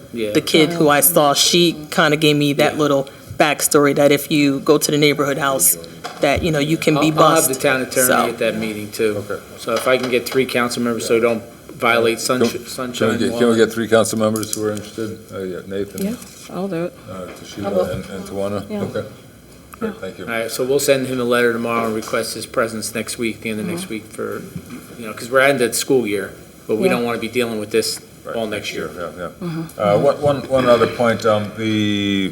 kid who I saw. She kind of gave me that little backstory that if you go to the neighborhood house, that, you can be I'll bussed. have the town attorney at that meeting too. Okay. So if I can get 3 council members so don't violate sunshine Can we get 3 council members who are interested? Nathan? Yeah, I'll do it. Toshiba and Tawana? Yeah. Okay. Great, thank you. All right, so we'll send him a letter tomorrow and request his presence next week, the end of next week for, because we're at the school year, but we don't want to be dealing with this all next year. Yeah. One other point, the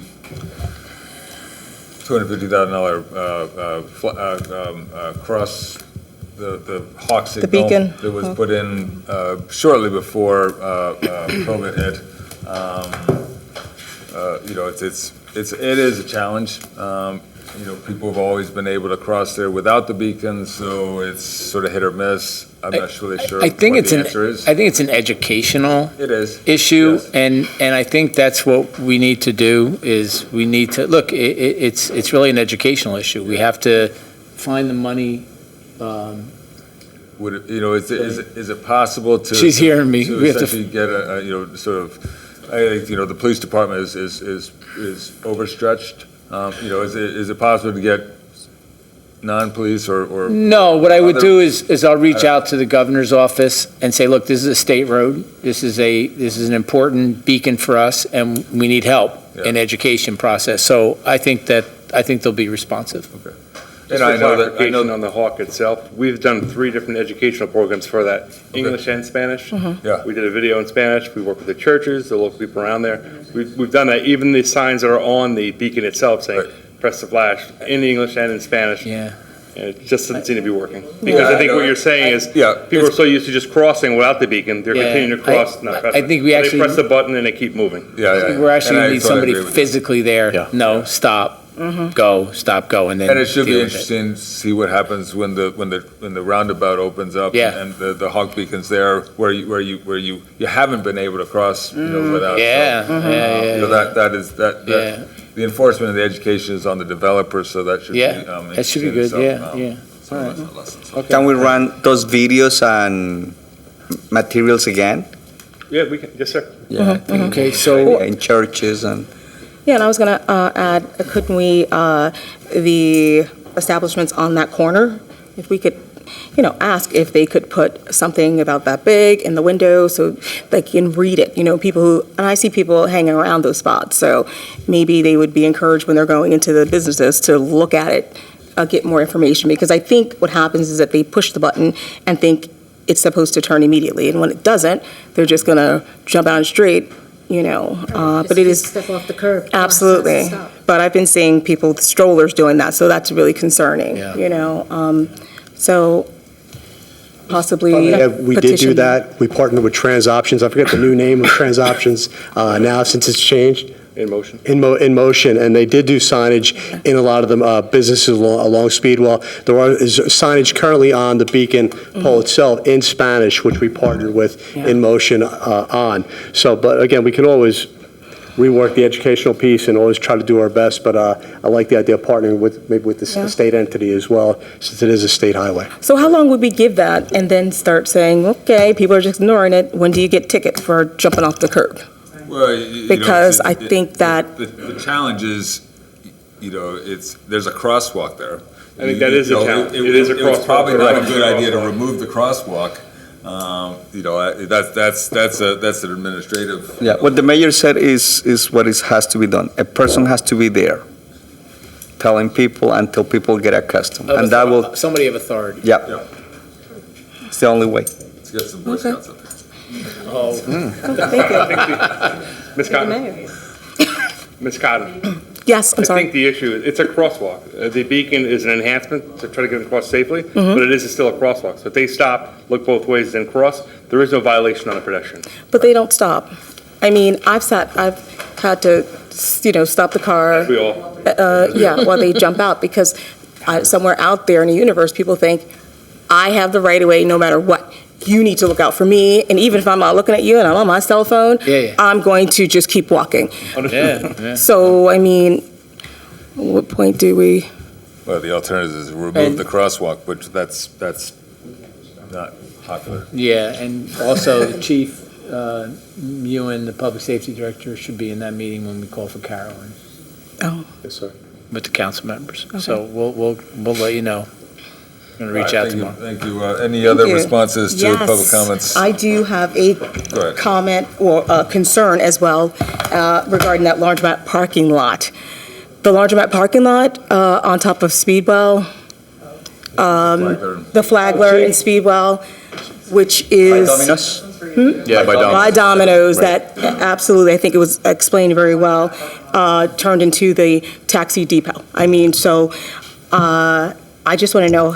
$250,000 cross the Hawk The beacon. that was put in shortly before COVID hit. It is a challenge. People have always been able to cross there without the beacons, so it's sort of hit or miss. I'm not really sure I think what the answer is. I think it's an educational issue, Yes. and I think that's what we need to do, is we need to, look, it's really an educational issue. We have to find the money. Would it, is it possible to? She's hearing me. To We have to- essentially get I think, the police department is overstretched. Is it possible to get non-police or? No, what I would other- do is I'll reach out to the governor's office and say, look, this is a state road. This is an important beacon for us, and we need help in education process. So I think they'll be responsive. Okay. Just for clarification on the Hawk itself, we've done 3 different educational programs for that, English and Spanish. Yeah. We did a video in Spanish, we work with the churches, the local people around there. We've done that, even the signs that are on the beacon itself saying, press the flash, in English and in Spanish. Yeah. And it just doesn't seem to be working. Because I think what you're saying is, Yeah. people are so used to just crossing without the beacon, they're continuing to cross, not pressing. I think we They actually- press the button and they keep moving. I think we're actually going to need somebody physically there. Yeah. No, stop, go, stop, go, and then. And it should be deal with it. interesting to see what happens when the roundabout opens up. Yeah. And the Hawk beacon's there where you haven't been able to cross, without. Yeah, so, yeah. The enforcement and the education is on the developer, so that should be. Yeah, that should be good, yeah. Can we run those videos and materials again? Yeah, we can, yes, sir. Yeah. Okay, so. In churches and. Yeah, and I was going to add, couldn't we, the establishments on that corner, if we could, ask if they could put something about that big in the window so they can read it, people who, and I see people hanging around those spots, so maybe they would be encouraged when they're going into the businesses to look at it, get more information, because I think what happens is that they push the button and think it's supposed to turn immediately, and when it doesn't, they're just going to jump out on the street. But it is. Step off the curb. Absolutely. But I've been seeing people with strollers doing that, so that's really concerning, So possibly Yeah, we did do petition. that. We partnered with Trans Options. I forget the new name of Trans Options now since it's changed. In motion. In motion, and they did do signage in a lot of the businesses along Speedwell. There is signage currently on the beacon pole itself in Spanish, which we partnered with In Motion on. So, but again, we can always rework the educational piece and always try to do our best, but I like the idea of partnering with the state entity as well, since it is a state highway. So how long would we give that and then start saying, okay, people are just ignoring it, when do you get tickets for jumping off the curb? Well, Because I think that. The challenge is, there's a crosswalk there. I think that is a challenge. It is a It was crosswalk. probably not a Right. good idea to remove the crosswalk. That's an administrative. Yeah, what the mayor said is what has to be done. A person has to be there, telling people until people get accustomed. And that will, Somebody of authority. yeah. It's the only way. Let's get some Boy Scouts up there. Oh. Ms. Cotton? Ms. Cotton? Yes, I'm I sorry. think the issue, it's a crosswalk. The beacon is an enhancement to try to get them across safely, Mm-hmm. but it is still a crosswalk. So if they stop, look both ways, then cross, there is no violation on a pedestrian. But they don't stop. I mean, I've had to, stop the car. We all, While they jump out, because somewhere out there in the universe, people think, I have the right of way no matter what. You need to look out for me, and even if I'm not looking at you and I'm on my cell phone, I'm going to just keep walking. Yeah. So, I mean, what point do we? Well, the alternative is remove the crosswalk, which that's not popular. Yeah, and also the chief, you and the public safety director should be in that meeting when we call for Carolyn Oh, yes, sir. with the council members. So we'll let you know. Going to reach All out right, tomorrow. Thank you. Any other you. responses to Yes, public comments? I do have a Go ahead. comment or concern as well regarding that laundromat parking lot. The laundromat parking lot on top of Speedwell, the Flagler and Speedwell, which is. Domino's? Yeah, By Domino's, that absolutely, I think it was explained very well, turned into the taxi depot. I mean, so I just want to know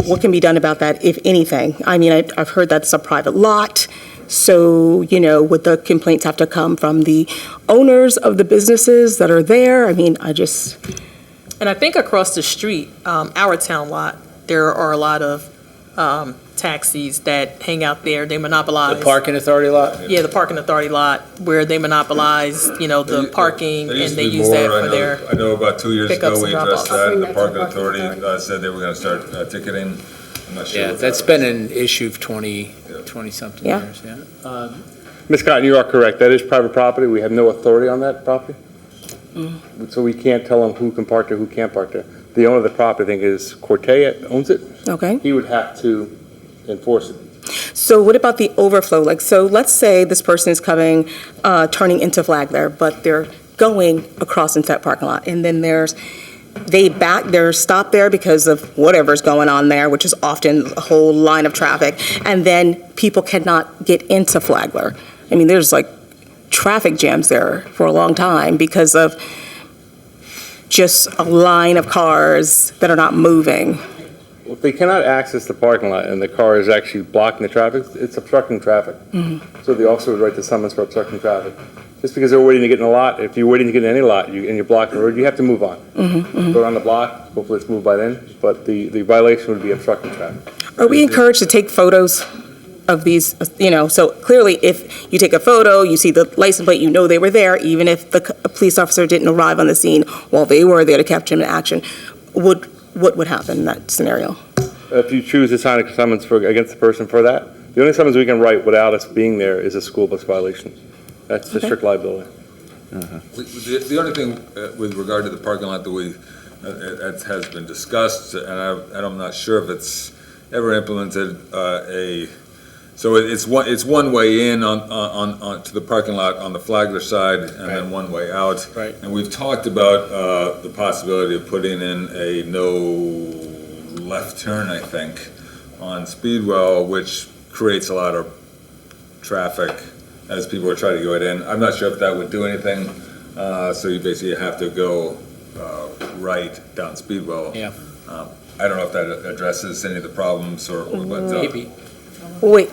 what can be done about that, if anything. I mean, I've heard that's a private lot, so, would the complaints have to come from the owners of the businesses that are there? I mean, And I think across the street, our town lot, there are a lot of taxis that hang out there. They monopolize. The parking authority lot? Yeah, the parking authority lot, where they monopolize, the parking, There used and to they be use more. that I for know- their I know about 2 years pickups ago, we and addressed drop-offs. that. The parking authority said they were going to start ticketing. I'm not sure. Yeah, what that's that been is. an issue of 20-something Yeah. years, yeah. Ms. Cotton, you are correct. That is private property. We have no authority on that property. So we can't tell them who can park there, who can't park there. The owner of the property, I think, is Corte owns it. okay. He would have to enforce it. So what about the overflow? So let's say this person is coming, turning into Flagler, but they're going across into that parking lot, and then they're stopped there because of whatever's going on there, which is often a whole line of traffic, and then people cannot get into Flagler. I mean, there's like traffic jams there for a long time because of just a line of cars that are not moving. Well, if they cannot access the parking lot and the car is actually blocking the traffic, it's obstructing traffic. So the officer would write the summons for obstructing traffic. Just because they're waiting to get in a lot, if you're waiting to get in any lot and you're blocking the road, you have to move on. Go around the block, hopefully it's moved by then, but the violation would be obstructing traffic. Are we encouraged to take photos of these, so clearly if you take a photo, you see the license plate, they were there, even if the police officer didn't arrive on the scene while they were there to capture them in action, what would happen in that scenario? If you choose to sign a summons against the person for that, the only summons we can write without us being there is a school bus violation. That's the strict liability. The only thing with regard to the parking lot that has been discussed, and I'm not sure if it's ever implemented, so it's one way in on to the parking lot on the Flagler side, and then one way out. Right. And we've talked about the possibility of putting in a no left turn, I think, on Speedwell, which creates a lot of traffic as people are trying to go in. I'm not sure if that would do anything, so you basically have to go right down Speedwell. Yeah. I don't know if that addresses any of the problems or what. Maybe. Wait,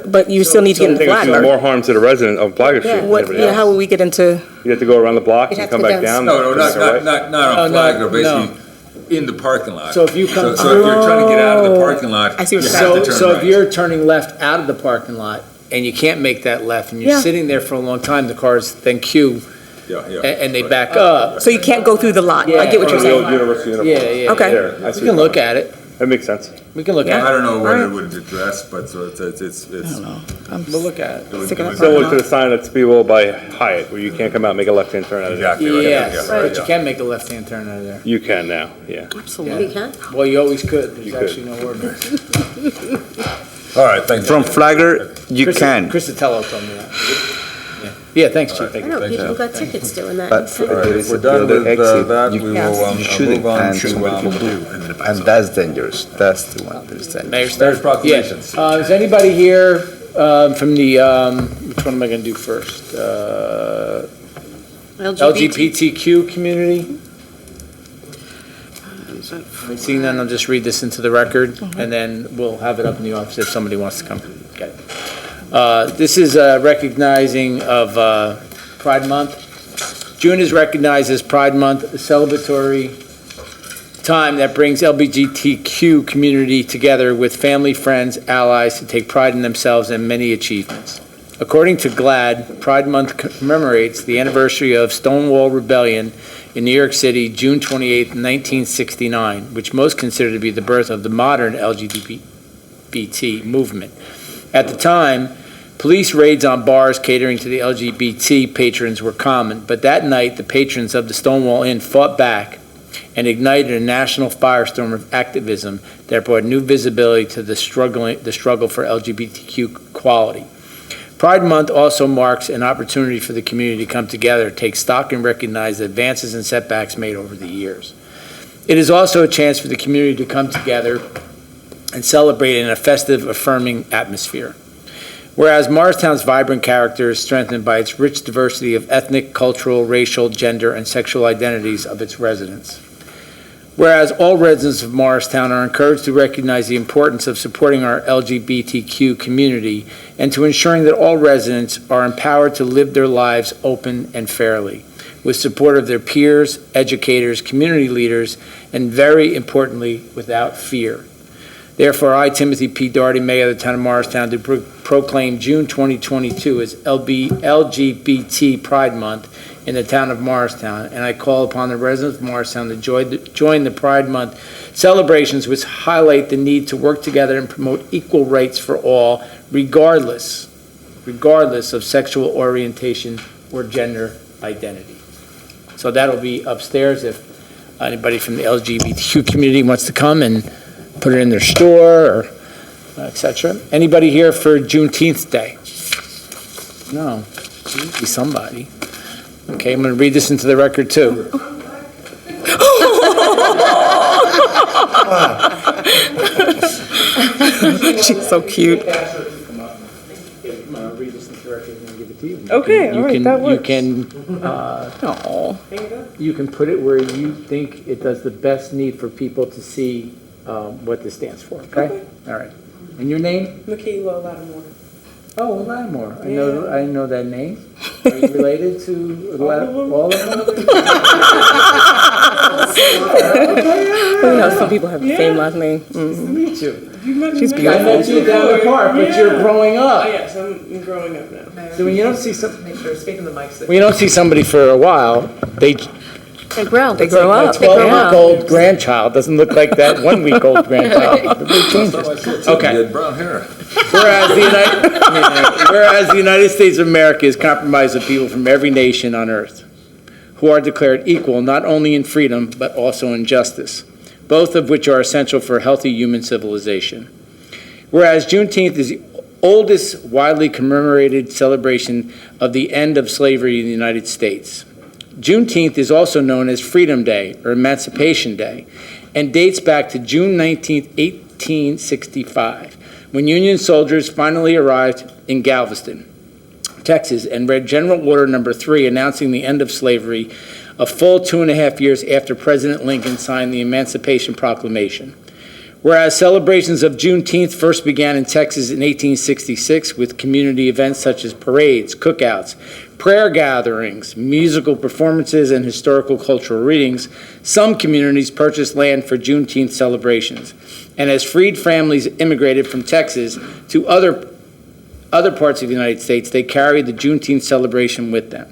but you still need to get into I think it's Flagler. more harm to the resident of Flagler Street than anybody else. How will we get into? You have to go around the block You'd and have come to back go down. No, not Oh, on no, Flagler, no. basically in the parking lot. So if you come- So if you're trying to get out of the parking lot, I see you what have you're to saying. turn So if right. you're turning left out of the parking lot and you can't make that left and you're Yeah. sitting there for a long time, the cars then queue Yeah, and they back up. So you can't go through the lot. I get what you're From the old saying. University uniform. Yeah. Okay. There, I see You can what look at it. That makes sense. We can look at it. I don't know what Alright. it would address, but so it's. We'll look at it. Sick of that Similar parking to the sign at Speedwell by Hyatt, where you can't come out and make a left-hand turn out of there. Exactly right. Yes, Yeah, but you can make a left-hand turn out of there. You can now, yeah. Absolutely can. Well, you always could. There's You could. actually no ordinance. All right, thank you. From Flagler, you can. Chris Sotelo told me that. Yeah, thanks, Chief. I know, people got tickets doing that. But All right, there if is we're a done the with other exit. that, You we will you shouldn't, move on and to, some people do. And that's dangerous. That's the one that's dangerous. Mayor's Mayor's proclamations. Yeah. Is anybody here from the, which one am I going to do first? LGBTQ community? Seeing none, I'll just read this into the record, and then we'll have it up in the office if somebody wants to come get it. This is recognizing of Pride Month. June is recognized as Pride Month, a celebratory time that brings LGBTQ community together with family, friends, allies to take pride in themselves and many achievements. According to GLAAD, Pride Month commemorates the anniversary of Stonewall Rebellion in New York City, June 28, 1969, which most consider to be the birth of the modern LGBT movement. At the time, police raids on bars catering to the LGBT patrons were common, but that night the patrons of the Stonewall Inn fought back and ignited a national firestorm of activism that brought new visibility to the struggle for LGBTQ equality. Pride Month also marks an opportunity for the community to come together, take stock, and recognize the advances and setbacks made over the years. It is also a chance for the community to come together and celebrate in a festive, affirming atmosphere. Whereas Morristown's vibrant character is strengthened by its rich diversity of ethnic, cultural, racial, gender, and sexual identities of its residents. Whereas all residents of Morristown are encouraged to recognize the importance of supporting our LGBTQ community and to ensuring that all residents are empowered to live their lives open and fairly, with support of their peers, educators, community leaders, and very importantly, without fear. Therefore, I, Timothy P. Doherty, Mayor of the Town of Morristown, do proclaim June 2022 as LGBT Pride Month in the Town of Morristown, and I call upon the residents of Morristown to join the Pride Month celebrations, which highlight the need to work together and promote equal rights for all, regardless of sexual orientation or gender identity. So that'll be upstairs if anybody from the LGBTQ community wants to come and put it in their store or et cetera. Anybody here for Juneteenth Day? No, be somebody. Okay, I'm going to read this into the record too. She's so cute. I'm going to read this into the record and give it to you. Okay, all right, that works. You can put it where you think it does the best need for people to see what this stands for, okay? All right. And your name? Michaela Lattimore. Oh, Lattimore. I know that name. Are you related to all of them? Well, you know, some people have the same last name. Nice to meet you. She's I beautiful. met you down the park, but you're growing up. yes, I'm growing up now. So when you don't see Make sure, speaking the mics. when you don't see somebody for a while, They grow. They grow my up. They grow up. 12-week-old grandchild doesn't look like that 1-week-old grandchild. It really changes. Okay. You had brown hair. Whereas the United States of America is comprised of people from every nation on earth who are declared equal not only in freedom but also in justice, both of which are essential for healthy human civilization. Whereas Juneteenth is the oldest widely commemorated celebration of the end of slavery in the United States. Juneteenth is also known as Freedom Day or Emancipation Day and dates back to June 19, 1865, when Union soldiers finally arrived in Galveston, Texas, and read General Order No. 3 announcing the end of slavery a full 2.5 years after President Lincoln signed the Emancipation Proclamation. Whereas celebrations of Juneteenth first began in Texas in 1866 with community events such as parades, cookouts, prayer gatherings, musical performances, and historical cultural readings, some communities purchased land for Juneteenth celebrations. And as freed families immigrated from Texas to other parts of the United States, they carried the Juneteenth celebration with them.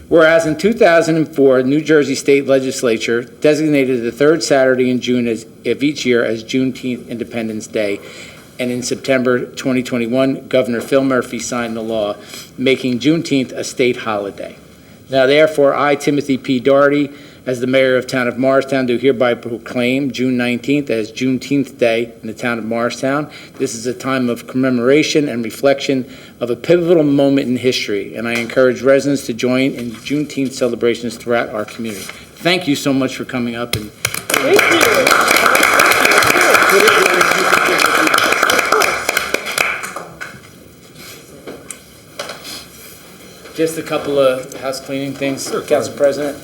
Whereas in 2004, New Jersey State Legislature designated the third Saturday in June of each year as Juneteenth Independence Day, and in September 2021, Governor Phil Murphy signed the law making Juneteenth a state holiday. Now therefore, I, Timothy P. Doherty, as the mayor of town of Morristown, do hereby proclaim June 19th as Juneteenth Day in the town of Morristown. This is a time of commemoration and reflection of a pivotal moment in history, and I encourage residents to join in Juneteenth celebrations throughout our community. Thank you so much for coming up. And thank you. Just a couple of house cleaning things, Council President.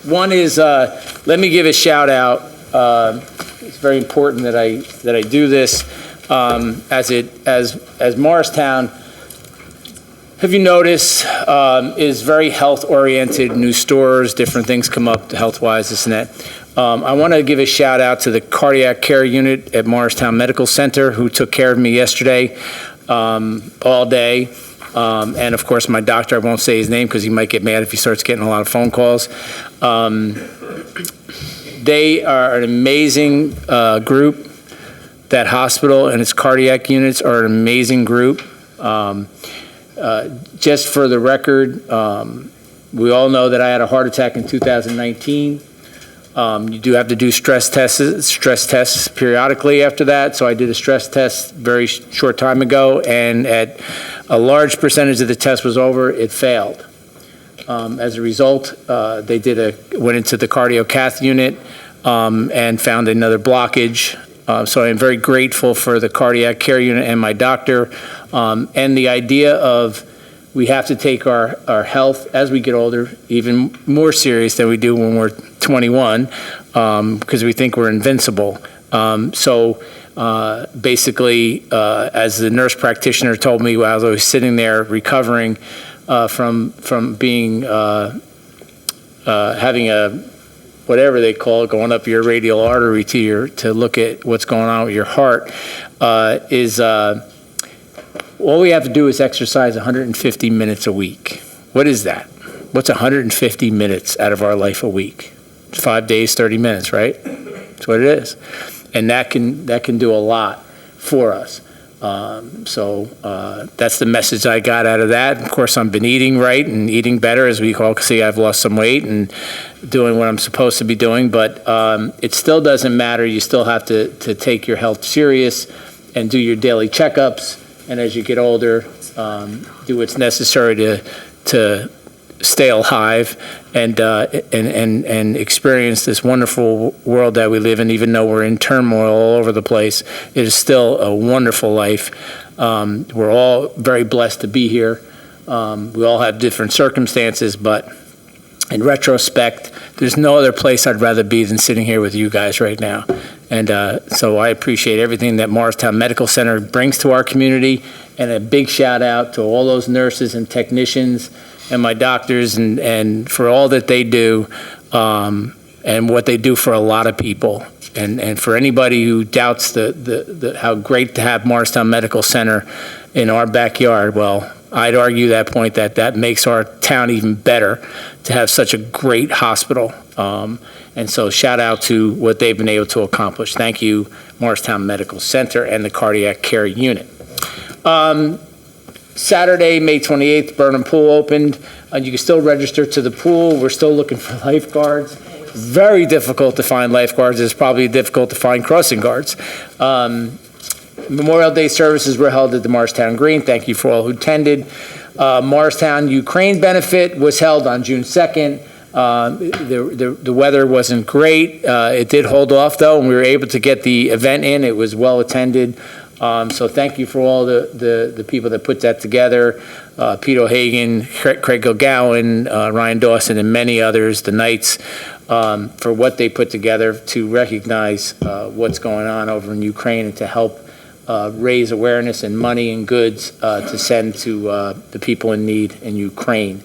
One is, let me give a shout out. It's very important that I do this. As Morristown, have you noticed, is very health oriented. New stores, different things come up health wise, this and that. I want to give a shout out to the cardiac care unit at Morristown Medical Center who took care of me yesterday all day. And of course, my doctor, I won't say his name because he might get mad if he starts getting a lot of phone calls. They are an amazing group. That hospital and its cardiac units are an amazing group. Just for the record, we all know that I had a heart attack in 2019. You do have to do stress tests periodically after that. So I did a stress test very short time ago, and at a large percentage of the test was over, it failed. As a result, they went into the cardio cath unit and found another blockage. So I'm very grateful for the cardiac care unit and my doctor, and the idea of we have to take our health as we get older even more serious than we do when we're 21, because we think we're invincible. Basically, as the nurse practitioner told me while I was sitting there recovering from being having a whatever they call it, going up your radial artery to look at what's going on with your heart, all we have to do is exercise 150 minutes a week. What is that? What's 150 minutes out of our life a week? 5 days, 30 minutes, right? That's what it is. And that can do a lot for us. That's the message I got out of that. Of course, I've been eating right and eating better. As we all see, I've lost some weight and doing what I'm supposed to be doing, but it still doesn't matter. You still have to take your health serious and do your daily checkups. And as you get older, do what's necessary to stay alive and experience this wonderful world that we live in. Even though we're in turmoil all over the place, it is still a wonderful life. We're all very blessed to be here. We all have different circumstances, but in retrospect, there's no other place I'd rather be than sitting here with you guys right now. And so I appreciate everything that Morristown Medical Center brings to our community, and a big shout out to all those nurses and technicians and my doctors and for all that they do and what they do for a lot of people. And for anybody who doubts how great to have Morristown Medical Center in our backyard, well, I'd argue that point that makes our town even better to have such a great hospital. And so shout out to what they've been able to accomplish. Thank you, Morristown Medical Center and the Cardiac Care Unit. Saturday, May 28th, Burnham Pool opened. You can still register to the pool. We're still looking for lifeguards. Very difficult to find lifeguards. It's probably difficult to find crossing guards. Memorial Day services were held at the Morristown Green. Thank you for all who attended. Morristown Ukraine benefit was held on June 2nd. The weather wasn't great. It did hold off though, and we were able to get the event in. It was well attended. So thank you for all the people that put that together. Pete O'Hagan, Craig Gilgowan, Ryan Dawson, and many others, the Knights, for what they put together to recognize what's going on over in Ukraine and to help raise awareness and money and goods to send to the people in need in Ukraine.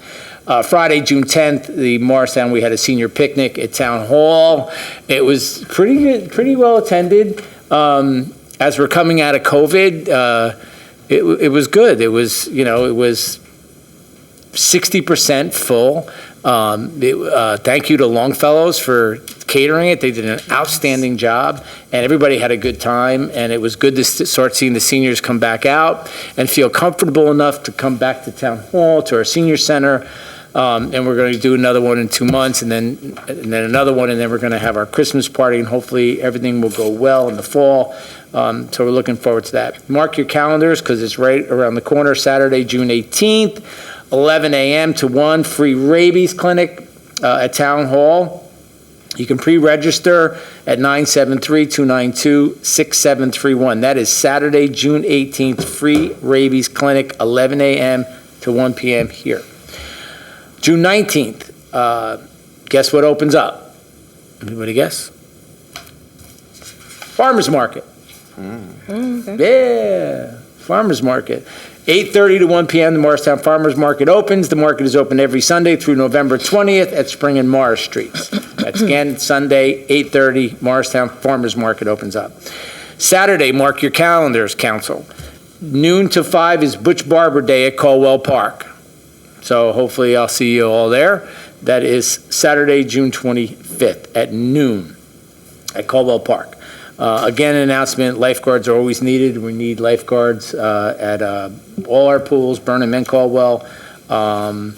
Friday, June 10th, the Morristown, we had a senior picnic at Town Hall. It was pretty well attended. As we're coming out of COVID, it was good. It was 60% full. Thank you to Longfellows for catering it. They did an outstanding job, and everybody had a good time, and it was good to start seeing the seniors come back out and feel comfortable enough to come back to Town Hall, to our senior center. And we're going to do another one in 2 months, and then another one, and then we're going to have our Christmas party, and hopefully everything will go well in the fall. So we're looking forward to that. Mark your calendars, because it's right around the corner, Saturday, June 18th, 11 a.m. to 1, free rabies clinic at Town Hall. You can pre-register at 973-292-6731. That is Saturday, June 18th, free rabies clinic, 11 a.m. to 1 p.m. here. June 19th, guess what opens up? Anybody guess? Farmers Market. Yeah, Farmers Market. 8:30 to 1 p.m. the Morristown Farmers Market opens. The market is open every Sunday through November 20th at Spring and Morris Streets. That's again Sunday, 8:30, Morristown Farmers Market opens up. Saturday, mark your calendars, council. Noon to 5 is Butch Barber Day at Caldwell Park. So hopefully I'll see you all there. That is Saturday, June 25th at noon at Caldwell Park. Again, an announcement, lifeguards are always needed. We need lifeguards at all our pools, Burnham and Caldwell. And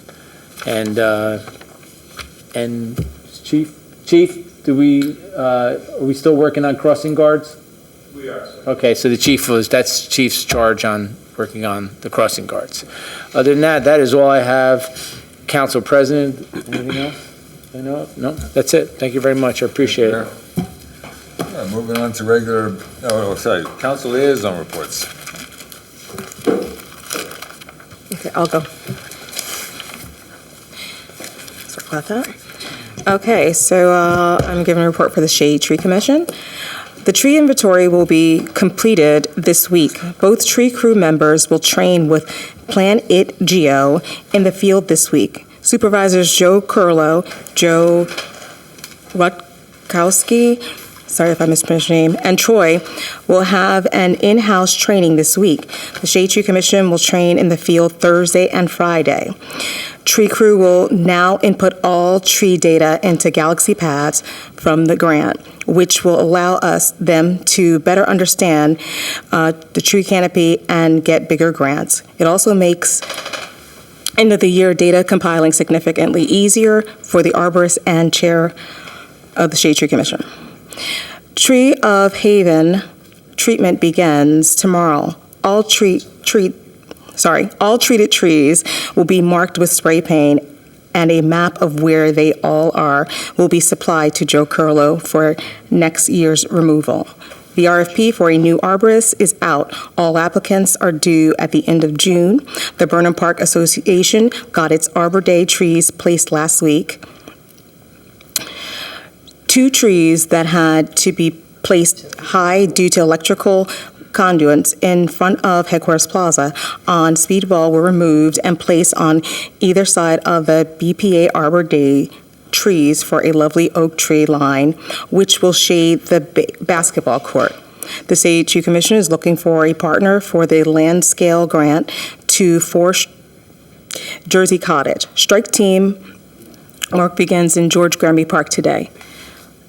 Chief, are we still working on crossing guards? We are, sir. Okay, so that's Chief's charge on working on the crossing guards. Other than that, that is all I have. Council President, anything else? No, that's it. Thank you very much. I appreciate it. Moving on to council liaison reports. Okay, I'll go. Sorry about that. Okay, so I'm giving a report for the Shade Tree Commission. The tree inventory will be completed this week. Both tree crew members will train with Plan It Geo in the field this week. Supervisors Joe Curlo, Joe Rutkowski, sorry if I mispronounced your name, and Troy will have an in-house training this week. The Shade Tree Commission will train in the field Thursday and Friday. Tree crew will now input all tree data into Galaxy Paths from the grant, which will allow them to better understand the tree canopy and get bigger grants. It also makes end of the year data compiling significantly easier for the arborist and chair of the Shade Tree Commission. Tree of Haven treatment begins tomorrow. All treated trees will be marked with spray paint, and a map of where they all are will be supplied to Joe Curlo for next year's removal. The RFP for a new arborist is out. All applicants are due at the end of June. The Burnham Park Association got its Arbor Day trees placed last week. 2 trees that had to be placed high due to electrical conduits in front of Headquarters Plaza on Speedwell were removed and placed on either side of the BPA Arbor Day trees for a lovely oak tree line, which will shade the basketball court. The Shade Tree Commission is looking for a partner for the land scale grant to Forest Jersey Cottage. Strike team work begins in George Granby Park today.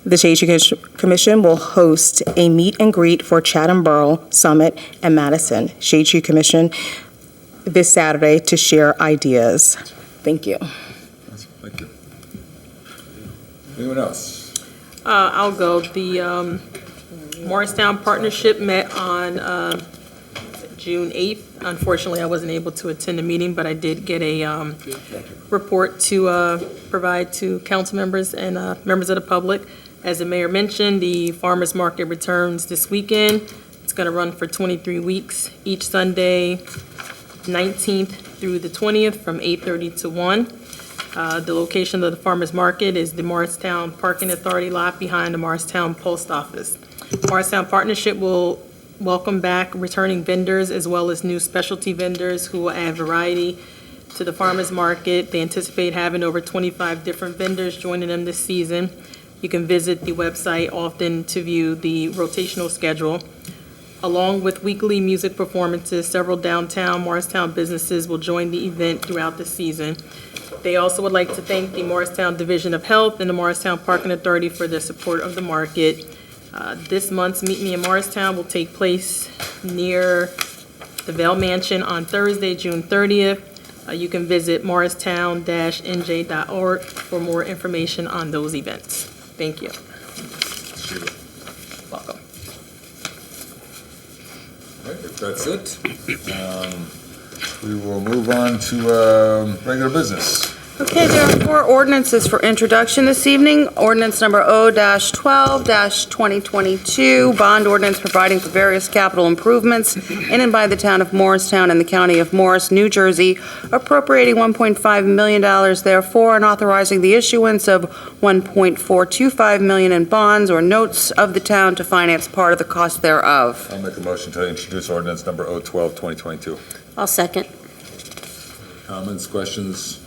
The Shade Tree Commission will host a meet and greet for Chatham Borough, Summit, and Madison. Shade Tree Commission this Saturday to share ideas. Thank you. Thank you. Anyone else? I'll go. The Morristown Partnership met on June 8th. Unfortunately, I wasn't able to attend the meeting, but I did get a report to provide to council members and members of the public. As the mayor mentioned, the farmers market returns this weekend. It's going to run for 23 weeks, each Sunday, 19th through the 20th, from 8:30 to 1. The location of the farmers market is the Morristown Parking Authority lot behind the Morristown Post Office. Morristown Partnership will welcome back returning vendors as well as new specialty vendors who will add variety to the farmers market. They anticipate having over 25 different vendors joining them this season. You can visit the website often to view the rotational schedule. Along with weekly music performances, several downtown Morristown businesses will join the event throughout the season. They also would like to thank the Morristown Division of Health and the Morristown Parking Authority for their support of the market. This month's Meet Me in Morristown will take place near the Vail Mansion on Thursday, June 30th. You can visit morristown-nj.org for more information on those events. Thank you. Welcome. All right, if that's it, we will move on to regular business. Okay, there are 4 ordinances for introduction this evening. Ordinance number O-12-2022, bond ordinance providing for various capital improvements in and by the town of Morristown and the county of Morris, New Jersey, appropriating $1.5 million therefore, and authorizing the issuance of $1.425 million in bonds or notes of the town to finance part of the cost thereof. I'll make a motion to introduce ordinance number O-12-2022. I'll second. Comments, questions?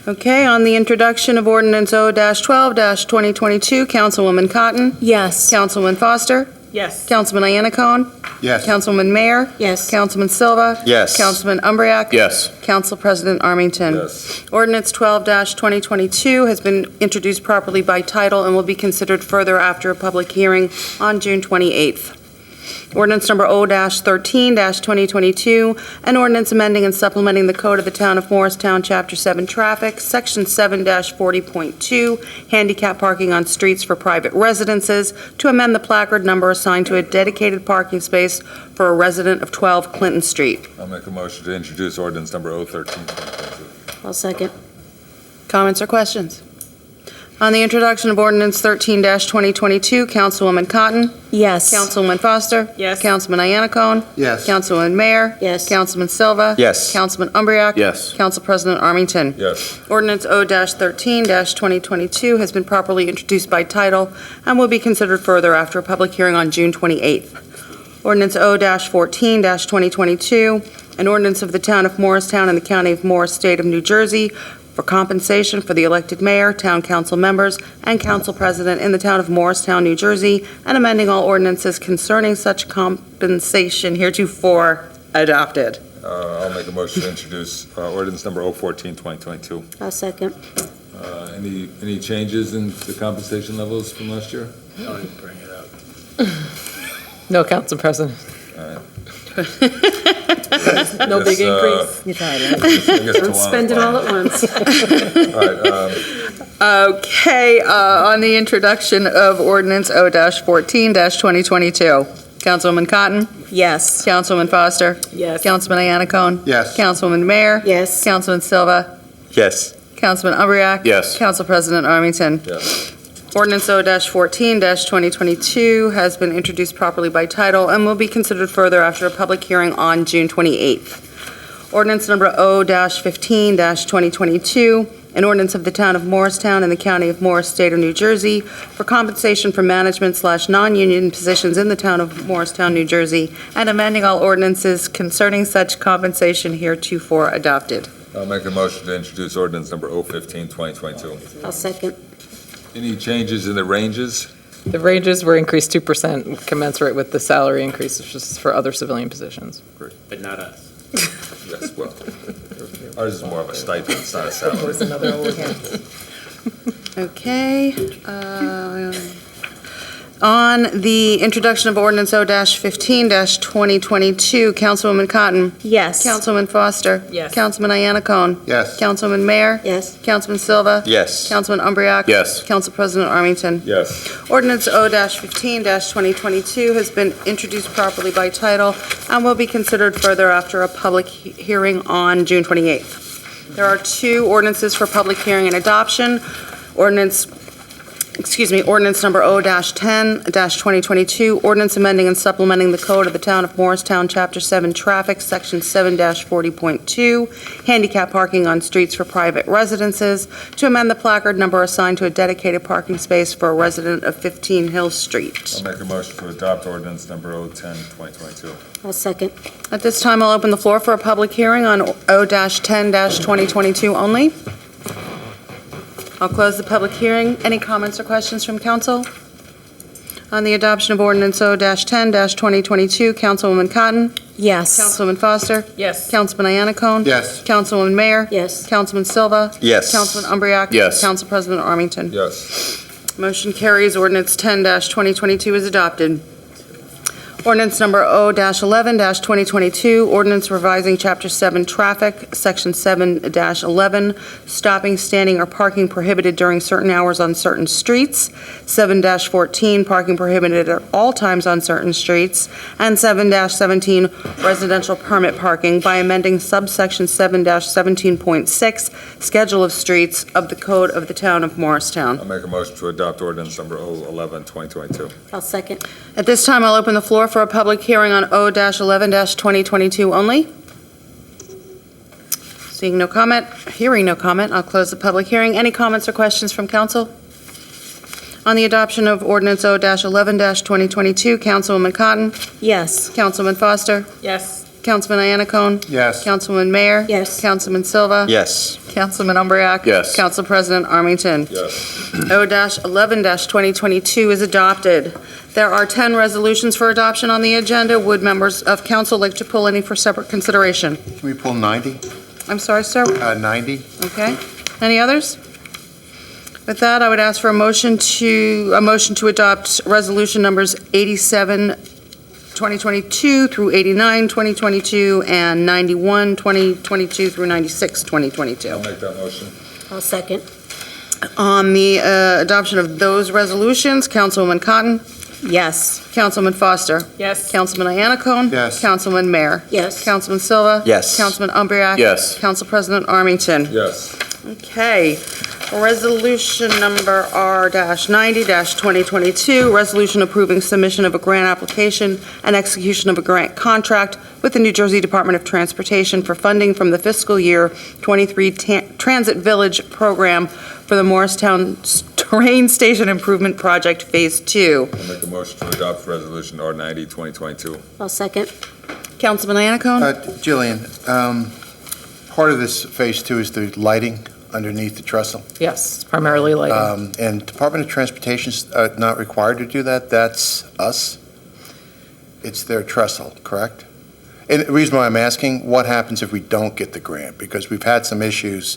Okay, on the introduction of ordinance O-12-2022, Councilwoman Cotton? Yes. Councilman Foster? Yes. Councilman Iannacone? Yes. Councilman Mayer? Yes. Councilman Silva? Yes. Councilman Umbriak? Yes. Council President Armington? Yes. Ordinance 12-2022 has been introduced properly by title and will be considered further after a public hearing on June 28th. Ordinance number O-13-2022, an ordinance amending and supplementing the code of the town of Morristown, Chapter 7 Traffic, Section 7-40.2, handicap parking on streets for private residences, to amend the placard number assigned to a dedicated parking space for a resident of 12 Clinton Street. I'll make a motion to introduce ordinance number O-13-2022. I'll second. Comments or questions? On the introduction of ordinance 13-2022, Councilwoman Cotton? Yes. Councilman Foster? Yes. Councilman Iannacone? Yes. Councilman Mayer? Yes. Councilman Silva? Yes. Councilman Umbriak? Yes. Council President Armington? Yes. Ordinance O-13-2022 has been properly introduced by title and will be considered further after a public hearing on June 28th. Ordinance O-14-2022, an ordinance of the town of Morristown and the county of Morris, state of New Jersey, for compensation for the elected mayor, town council members, and council president in the town of Morristown, New Jersey, and amending all ordinances concerning such compensation heretofore adopted. I'll make a motion to introduce ordinance number O-14-2022. I'll second. Any changes in the compensation levels from last year? Don't even bring it up. No, Council President. All right. No big increase. Don't spend it all at once. Okay, on the introduction of ordinance O-14-2022, Councilwoman Cotton? Yes. Councilman Foster? Yes. Councilman Iannacone? Yes. Councilwoman Mayer? Yes. Councilman Silva? Yes. Councilman Umbriak? Yes. Council President Armington? Yes. Ordinance O-14-2022 has been introduced properly by title and will be considered further after a public hearing on June 28th. Ordinance number O-15-2022, an ordinance of the town of Morristown and the county of Morris, state of New Jersey, for compensation for management/non-union positions in the town of Morristown, New Jersey, and amending all ordinances concerning such compensation heretofore adopted. I'll make a motion to introduce ordinance number O-15-2022. I'll second. Any changes in the ranges? The ranges were increased 2% commensurate with the salary increases just for other civilian positions. But not us. Yes, well, ours is more of a stipend, it's not a salary. There's another overhead. Okay. On the introduction of ordinance O-15-2022, Councilwoman Cotton? Yes. Councilman Foster? Yes. Councilman Iannacone? Yes. Councilman Mayer? Yes. Councilman Silva? Yes. Councilman Umbriak? Yes. Council President Armington? Yes. Ordinance O-15-2022 has been introduced properly by title and will be considered further after a public hearing on June 28th. There are 2 ordinances for public hearing and adoption. Ordinance number O-10-2022, ordinance amending and supplementing the code of the town of Morristown, Chapter 7 Traffic, Section 7-40.2, handicap parking on streets for private residences, to amend the placard number assigned to a dedicated parking space for a resident of 15 Hill Street. I'll make a motion to adopt ordinance number O-10-2022. I'll second. At this time, I'll open the floor for a public hearing on O-10-2022 only. I'll close the public hearing. Any comments or questions from council? On the adoption of ordinance O-10-2022, Councilwoman Cotton? Yes. Councilwoman Foster? Yes. Councilman Iannacone? Yes. Councilwoman Mayer? Yes. Councilman Silva? Yes. Councilman Umbreak? Yes. Council President Armington? Yes. Motion carries. Ordinance 10-2022 is adopted. Ordinance number O-11-2022, ordinance revising Chapter 7 Traffic, Section 7-11, stopping, standing, or parking prohibited during certain hours on certain streets, 7-14, parking prohibited at all times on certain streets, and 7-17, residential permit parking by amending subsection 7-17.6, Schedule of Streets of the Code of the Town of Morristown. I'll make a motion to adopt ordinance number O-11-2022. I'll second. At this time, I'll open the floor for a public hearing on O-11-2022 only. Seeing no comment, hearing no comment, I'll close the public hearing. Any comments or questions from council? On the adoption of ordinance O-11-2022, Councilwoman Cotton? Yes. Councilman Foster? Yes. Councilman Iannacone? Yes. Councilman Mayer? Yes. Councilman Silva? Yes. Councilman Umbreak? Yes. Council President Armington? Yes. O-11-2022 is adopted. There are 10 resolutions for adoption on the agenda. Would members of council like to pull any for separate consideration? Can we pull 90? I'm sorry, sir? 90? Okay. Any others? With that, I would ask for a motion to adopt resolution numbers 87, 2022 through 89, 2022, and 91, 2022 through 96, 2022. I'll make that motion. I'll second. On the adoption of those resolutions, Councilwoman Cotton? Yes. Councilman Foster? Yes. Councilman Iannacone? Yes. Councilman Mayer? Yes. Councilman Silva? Yes. Councilman Umbreak? Yes. Council President Armington? Yes. Okay. Resolution number R-90-2022, resolution approving submission of a grant application and execution of a grant contract with the New Jersey Department of Transportation for funding from the fiscal year 23 Transit Village Program for the Morristown Train Station Improvement Project Phase 2. I'll make a motion to adopt resolution R-90-2022. I'll second. Councilman Iannacone? Jillian, part of this Phase 2 is the lighting underneath the trestle. Yes, it's primarily lighting. And Department of Transportation's not required to do that. That's us. It's their trestle, correct? And the reason why I'm asking, what happens if we don't get the grant? Because we've had some issues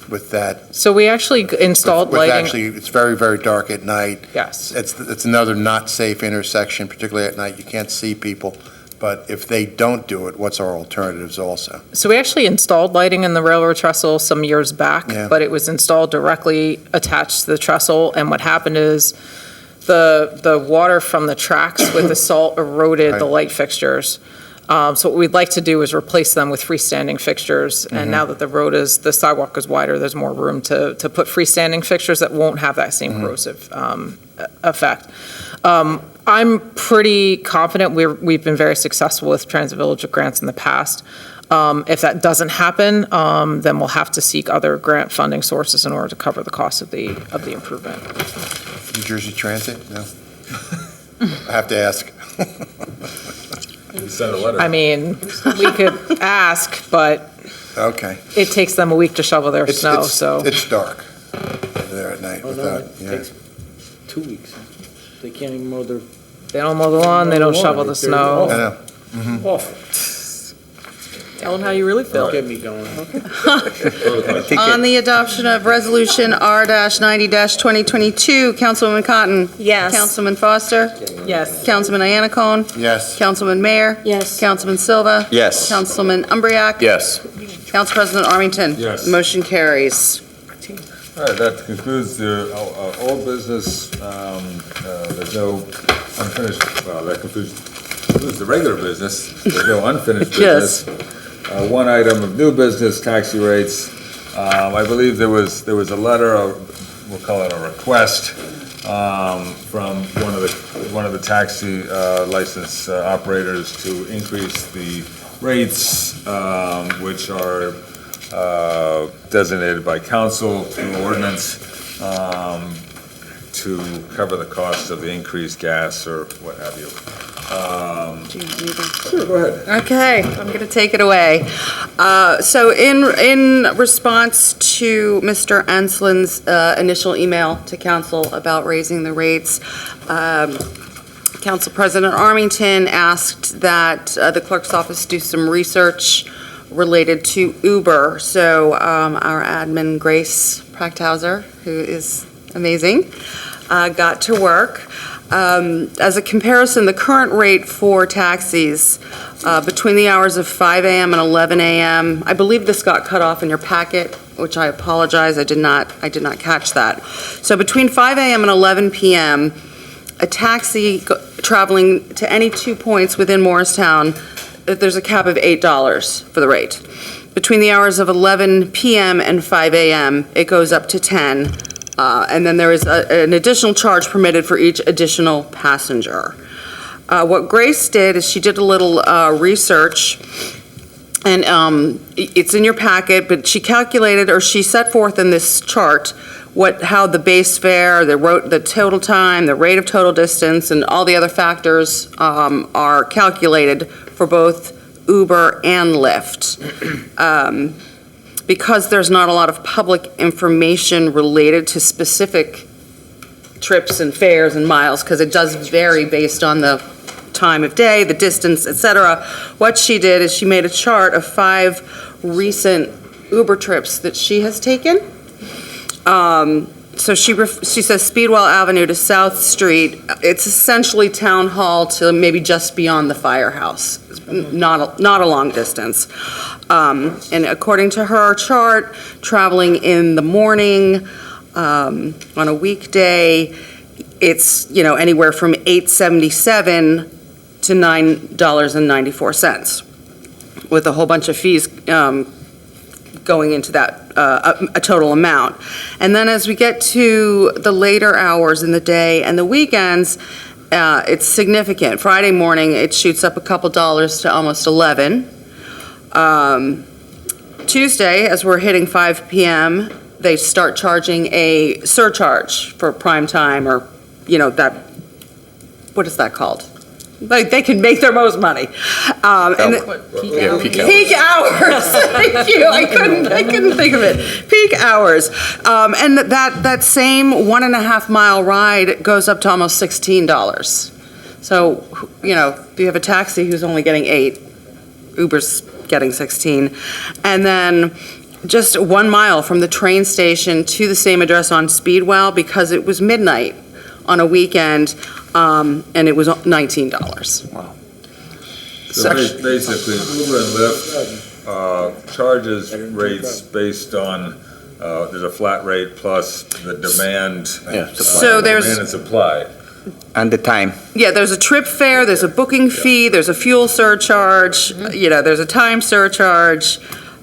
with that. So we actually installed With lighting. actually, it's very, very dark at night. Yes. It's another not safe intersection, particularly at night. You can't see people. But if they don't do it, what's our alternatives also? So we actually installed lighting in the railroad trestle some years back, Yeah. but it was installed directly attached to the trestle, and what happened is the water from the tracks with the salt eroded the light fixtures. So what we'd like to do is replace them with freestanding fixtures, and now that the sidewalk is wider, there's more room to put freestanding fixtures that won't have that same corrosive effect. I'm pretty confident we've been very successful with Transit Village grants in the past. If that doesn't happen, then we'll have to seek other grant funding sources in order to cover the cost of the improvement. New Jersey Transit? No? I have to ask. Send a letter. I mean, we could ask, but Okay. it takes them a week to shovel their snow, so. It's dark there at night without, It yeah. takes 2 weeks. They can't even mow their. They don't mow the lawn, they don't shovel the I snow. know. Awful. Tell them how you really feel. Don't get me going. On the adoption of resolution R-90-2022, Councilwoman Cotton? Yes. Councilman Foster? Yes. Councilman Iannacone? Yes. Councilman Mayer? Yes. Councilman Silva? Yes. Councilman Umbreak? Yes. Council President Armington? Yes. Motion carries. All right, that concludes the old business. There's no unfinished, well, that concludes the regular business. There's no unfinished Yes. business. One item of new business, taxi rates. I believe there was a letter, we'll call it a request, from one of the taxi license operators to increase the rates, which are designated by council through ordinance, to cover the cost of the increased gas or what have you. Sure, go ahead. Okay, I'm going to take it away. So in response to Mr. Enslin's initial email to council about raising the rates, Council President Armington asked that the clerk's office do some research related to Uber. So our admin, Grace Prachthauser, who is amazing, got to work. As a comparison, the current rate for taxis between the hours of 5 a.m. and 11 a.m., I believe this got cut off in your packet, which I apologize, I did not catch that. So between 5 a.m. and 11 p.m., a taxi traveling to any 2 points within Morristown, there's a cap of $8 for the rate. Between the hours of 11 p.m. and 5 a.m., it goes up to 10, and then there is an additional charge permitted for each additional passenger. What Grace did is she did a little research, and it's in your packet, but she calculated, or she set forth in this chart, how the base fare, the total time, the rate of total distance, and all the other factors are calculated for both Uber and Lyft. Because there's not a lot of public information related to specific trips and fares and miles, because it does vary based on the time of day, the distance, etc. What she did is she made a chart of 5 recent Uber trips that she has taken. So she says Speedwell Avenue to South Street. It's essentially Town Hall to maybe just beyond the firehouse. It's not a long distance. And according to her chart, traveling in the morning on a weekday, it's anywhere from $8.77 to $9.94, with a whole bunch of fees going into that a total amount. And then as we get to the later hours in the day and the weekends, it's significant. Friday morning, it shoots up a couple dollars to almost 11. Tuesday, as we're hitting 5 p.m., they start charging a surcharge for prime time, or what is that called? Like, they can make their most money. Peak hours. Thank you. I couldn't think of it. Peak hours. And that same 1.5 mile ride goes up to almost $16. So, if you have a taxi who's only getting 8, Uber's getting 16. And then just 1 mile from the train station to the same address on Speedwell, because it was midnight on a weekend, and it was $19. Wow. So basically, Uber and Lyft charges rates based on, there's a flat rate plus the demand. So there's demand and supply. And the time. Yeah, there's a trip fare, there's a booking fee, there's a fuel surcharge, there's a time surcharge.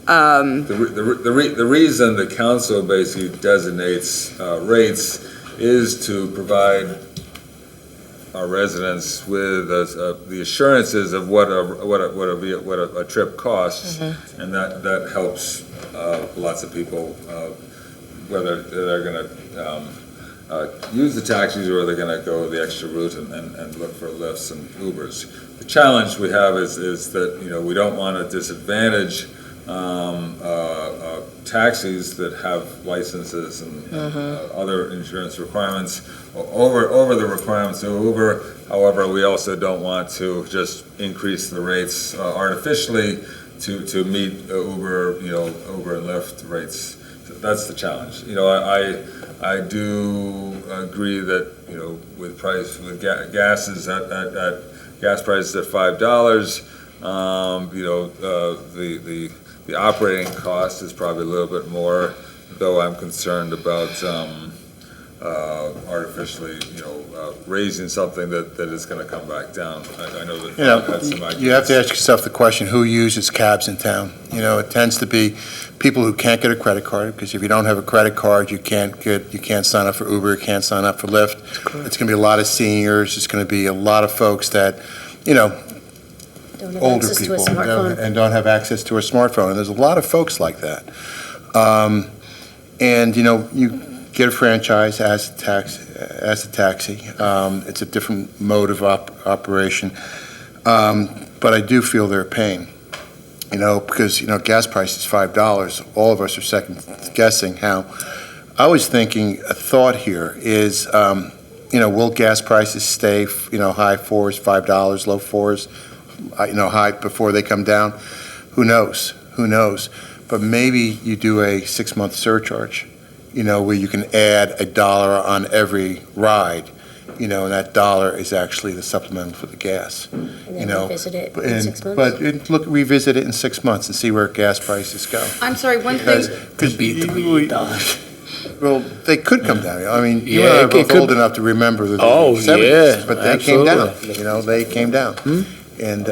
The reason the council basically designates rates is to provide our residents with the assurances of what a trip costs, and that helps lots of people, whether they're going to use the taxis or they're going to go the extra route and look for Lyfts and Ubers. The challenge we have is that we don't want to disadvantage taxis that have licenses and other insurance requirements over the requirements of Uber. However, we also don't want to just increase the rates artificially to meet Uber and Lyft rates. So that's the challenge. I do agree that with gases at gas prices at $5, the operating cost is probably a little bit more, though I'm concerned about artificially, raising something that is going to come back down. I know that that's some ideas. You have to ask yourself the question, who uses cabs in town? It tends to be people who can't get a credit card, because if you don't have a credit card, you can't sign up for Uber, you can't sign up for Lyft. It's going to be a lot of seniors. It's going to be a lot of folks that, older people and don't have access to a smartphone, and there's a lot of folks like that. And you get a franchise as a taxi. It's a different mode of operation, but I do feel their pain. Because gas price is $5. All of us are second guessing how. I was thinking a thought here is will gas prices stay, high fours, $5, low fours, high before they come down? Who knows? Who knows? But maybe you do a 6-month surcharge, where you can add $1 on every ride, and that dollar is actually the supplemental for the gas. And then revisit it in 6 months? But revisit it in 6 months and see where gas prices go. I'm sorry, one thing, Well, they could come down. I mean, you Yeah, and I are it both could- old enough to remember the Oh, 70s. yeah, But they came down, absolutely. they came down. And,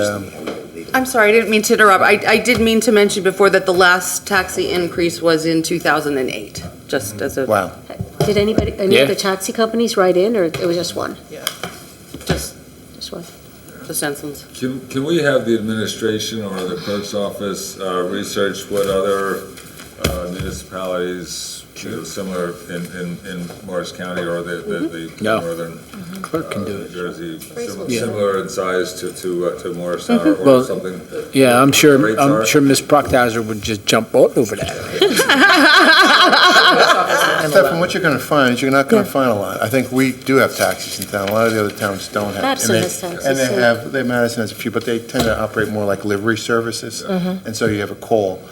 I'm sorry, I didn't mean to interrupt. I did mean to mention before that the last taxi increase was in 2008, just as a. wow. Did any Yeah. of the taxi companies write in, or it was just one? Just one? the Sensons. Can we have the administration or the clerk's office research what other municipalities, similar in Morris County or the No. northern Clerk can do it. New Jersey, Yeah. similar in size to Morristown or Well, something? Yeah, I'm sure Rates are- Ms. Proctor's would just jump all over that. Stefan, what you're going to find is you're not going to find a lot. I think we do have taxis in town. A lot of the other towns don't have. Madison And they- has taxis, And they yeah. Madison has a few, but they tend to operate more like livery services. And so you have a call.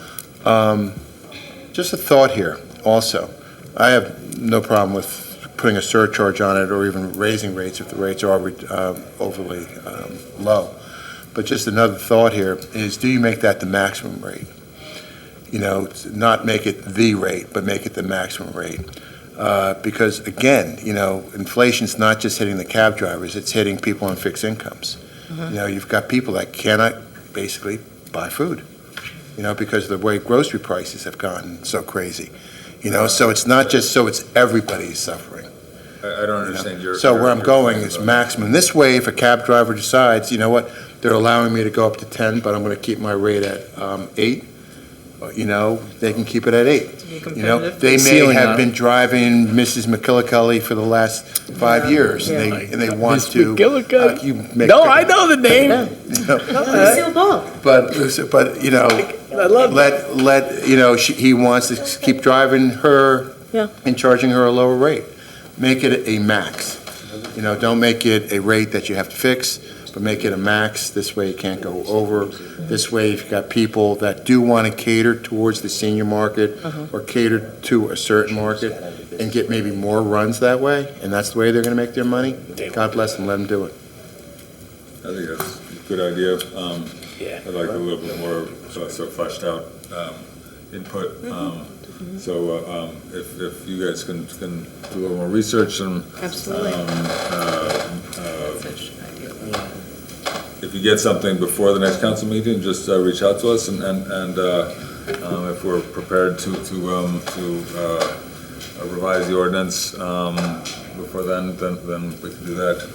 Just a thought here also. I have no problem with putting a surcharge on it or even raising rates if the rates are overly low. But just another thought here is, do you make that the maximum rate? Not make it the rate, but make it the maximum rate. Because again, inflation's not just hitting the cab drivers, it's hitting people on fixed incomes. You've got people that cannot basically buy food, because of the way grocery prices have gotten so crazy. So it's not just so it's everybody's suffering. I don't understand your. So where I'm your going point is about- maximum. This way, if a cab driver decides, they're allowing me to go up to 10, but I'm going to keep my rate at 8, they can keep it at 8. They may Ceiling have on it. been driving Mrs. McKillicuddy for the last 5 years, and they want Miss to. McGillicuddy? You make- No, I know the name. Lucille Ball. But I love he wants to keep driving her Yeah. and charging her a lower rate. Make it a max. Don't make it a rate that you have to fix, but make it a max. This way you can't go over. This way, if you've got people that do want to cater towards the senior market or cater to a certain market and get maybe more runs that way, and that's the way they're going to make their money, God bless them, let them do it. I think that's a good idea. Yeah. I'd like a little bit more so fleshed out input. So if you guys can do a little more research and Absolutely. if you get something before the next council meeting, just reach out to us and if we're prepared to revise the ordinance before then we can do that.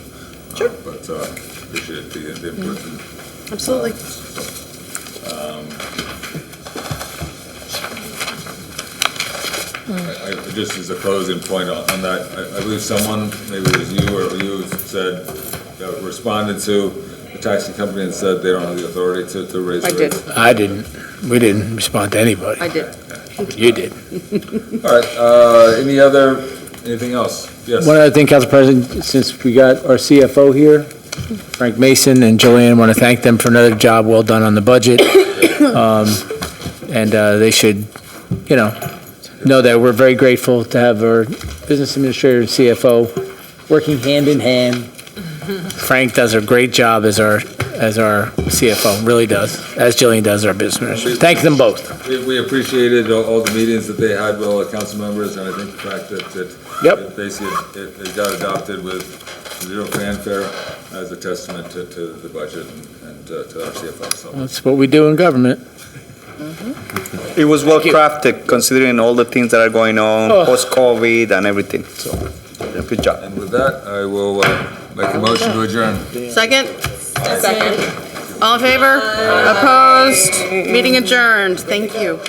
Sure. But appreciate the input. Absolutely. Just as a closing point on that, I believe someone, maybe it was you or you, said, responded to the taxi company and said they don't have the authority to raise I rates. did. I didn't. We didn't respond to anybody. I did. You did. All right, anything else? Yes. One other thing, Council President, since we got our CFO here, Frank Mason and Joanne, want to thank them for another job well done on the budget. And they should, know that we're very grateful to have our business administrator and CFO working hand in hand. Frank does a great job as our CFO, really does, as Jillian does our business administrator. Thank them both. We appreciated all the meetings that they had with all the council members, and I think the fact that Yep. basically it got adopted with zero fanfare as a testament to the budget and to our CFO. So That's what we do in government. It was well crafted considering all the things that are going on, post-COVID and everything, so, good job. And with that, I will make a motion to adjourn. Second? Second. All in favor? Opposed? Meeting adjourned. Thank you.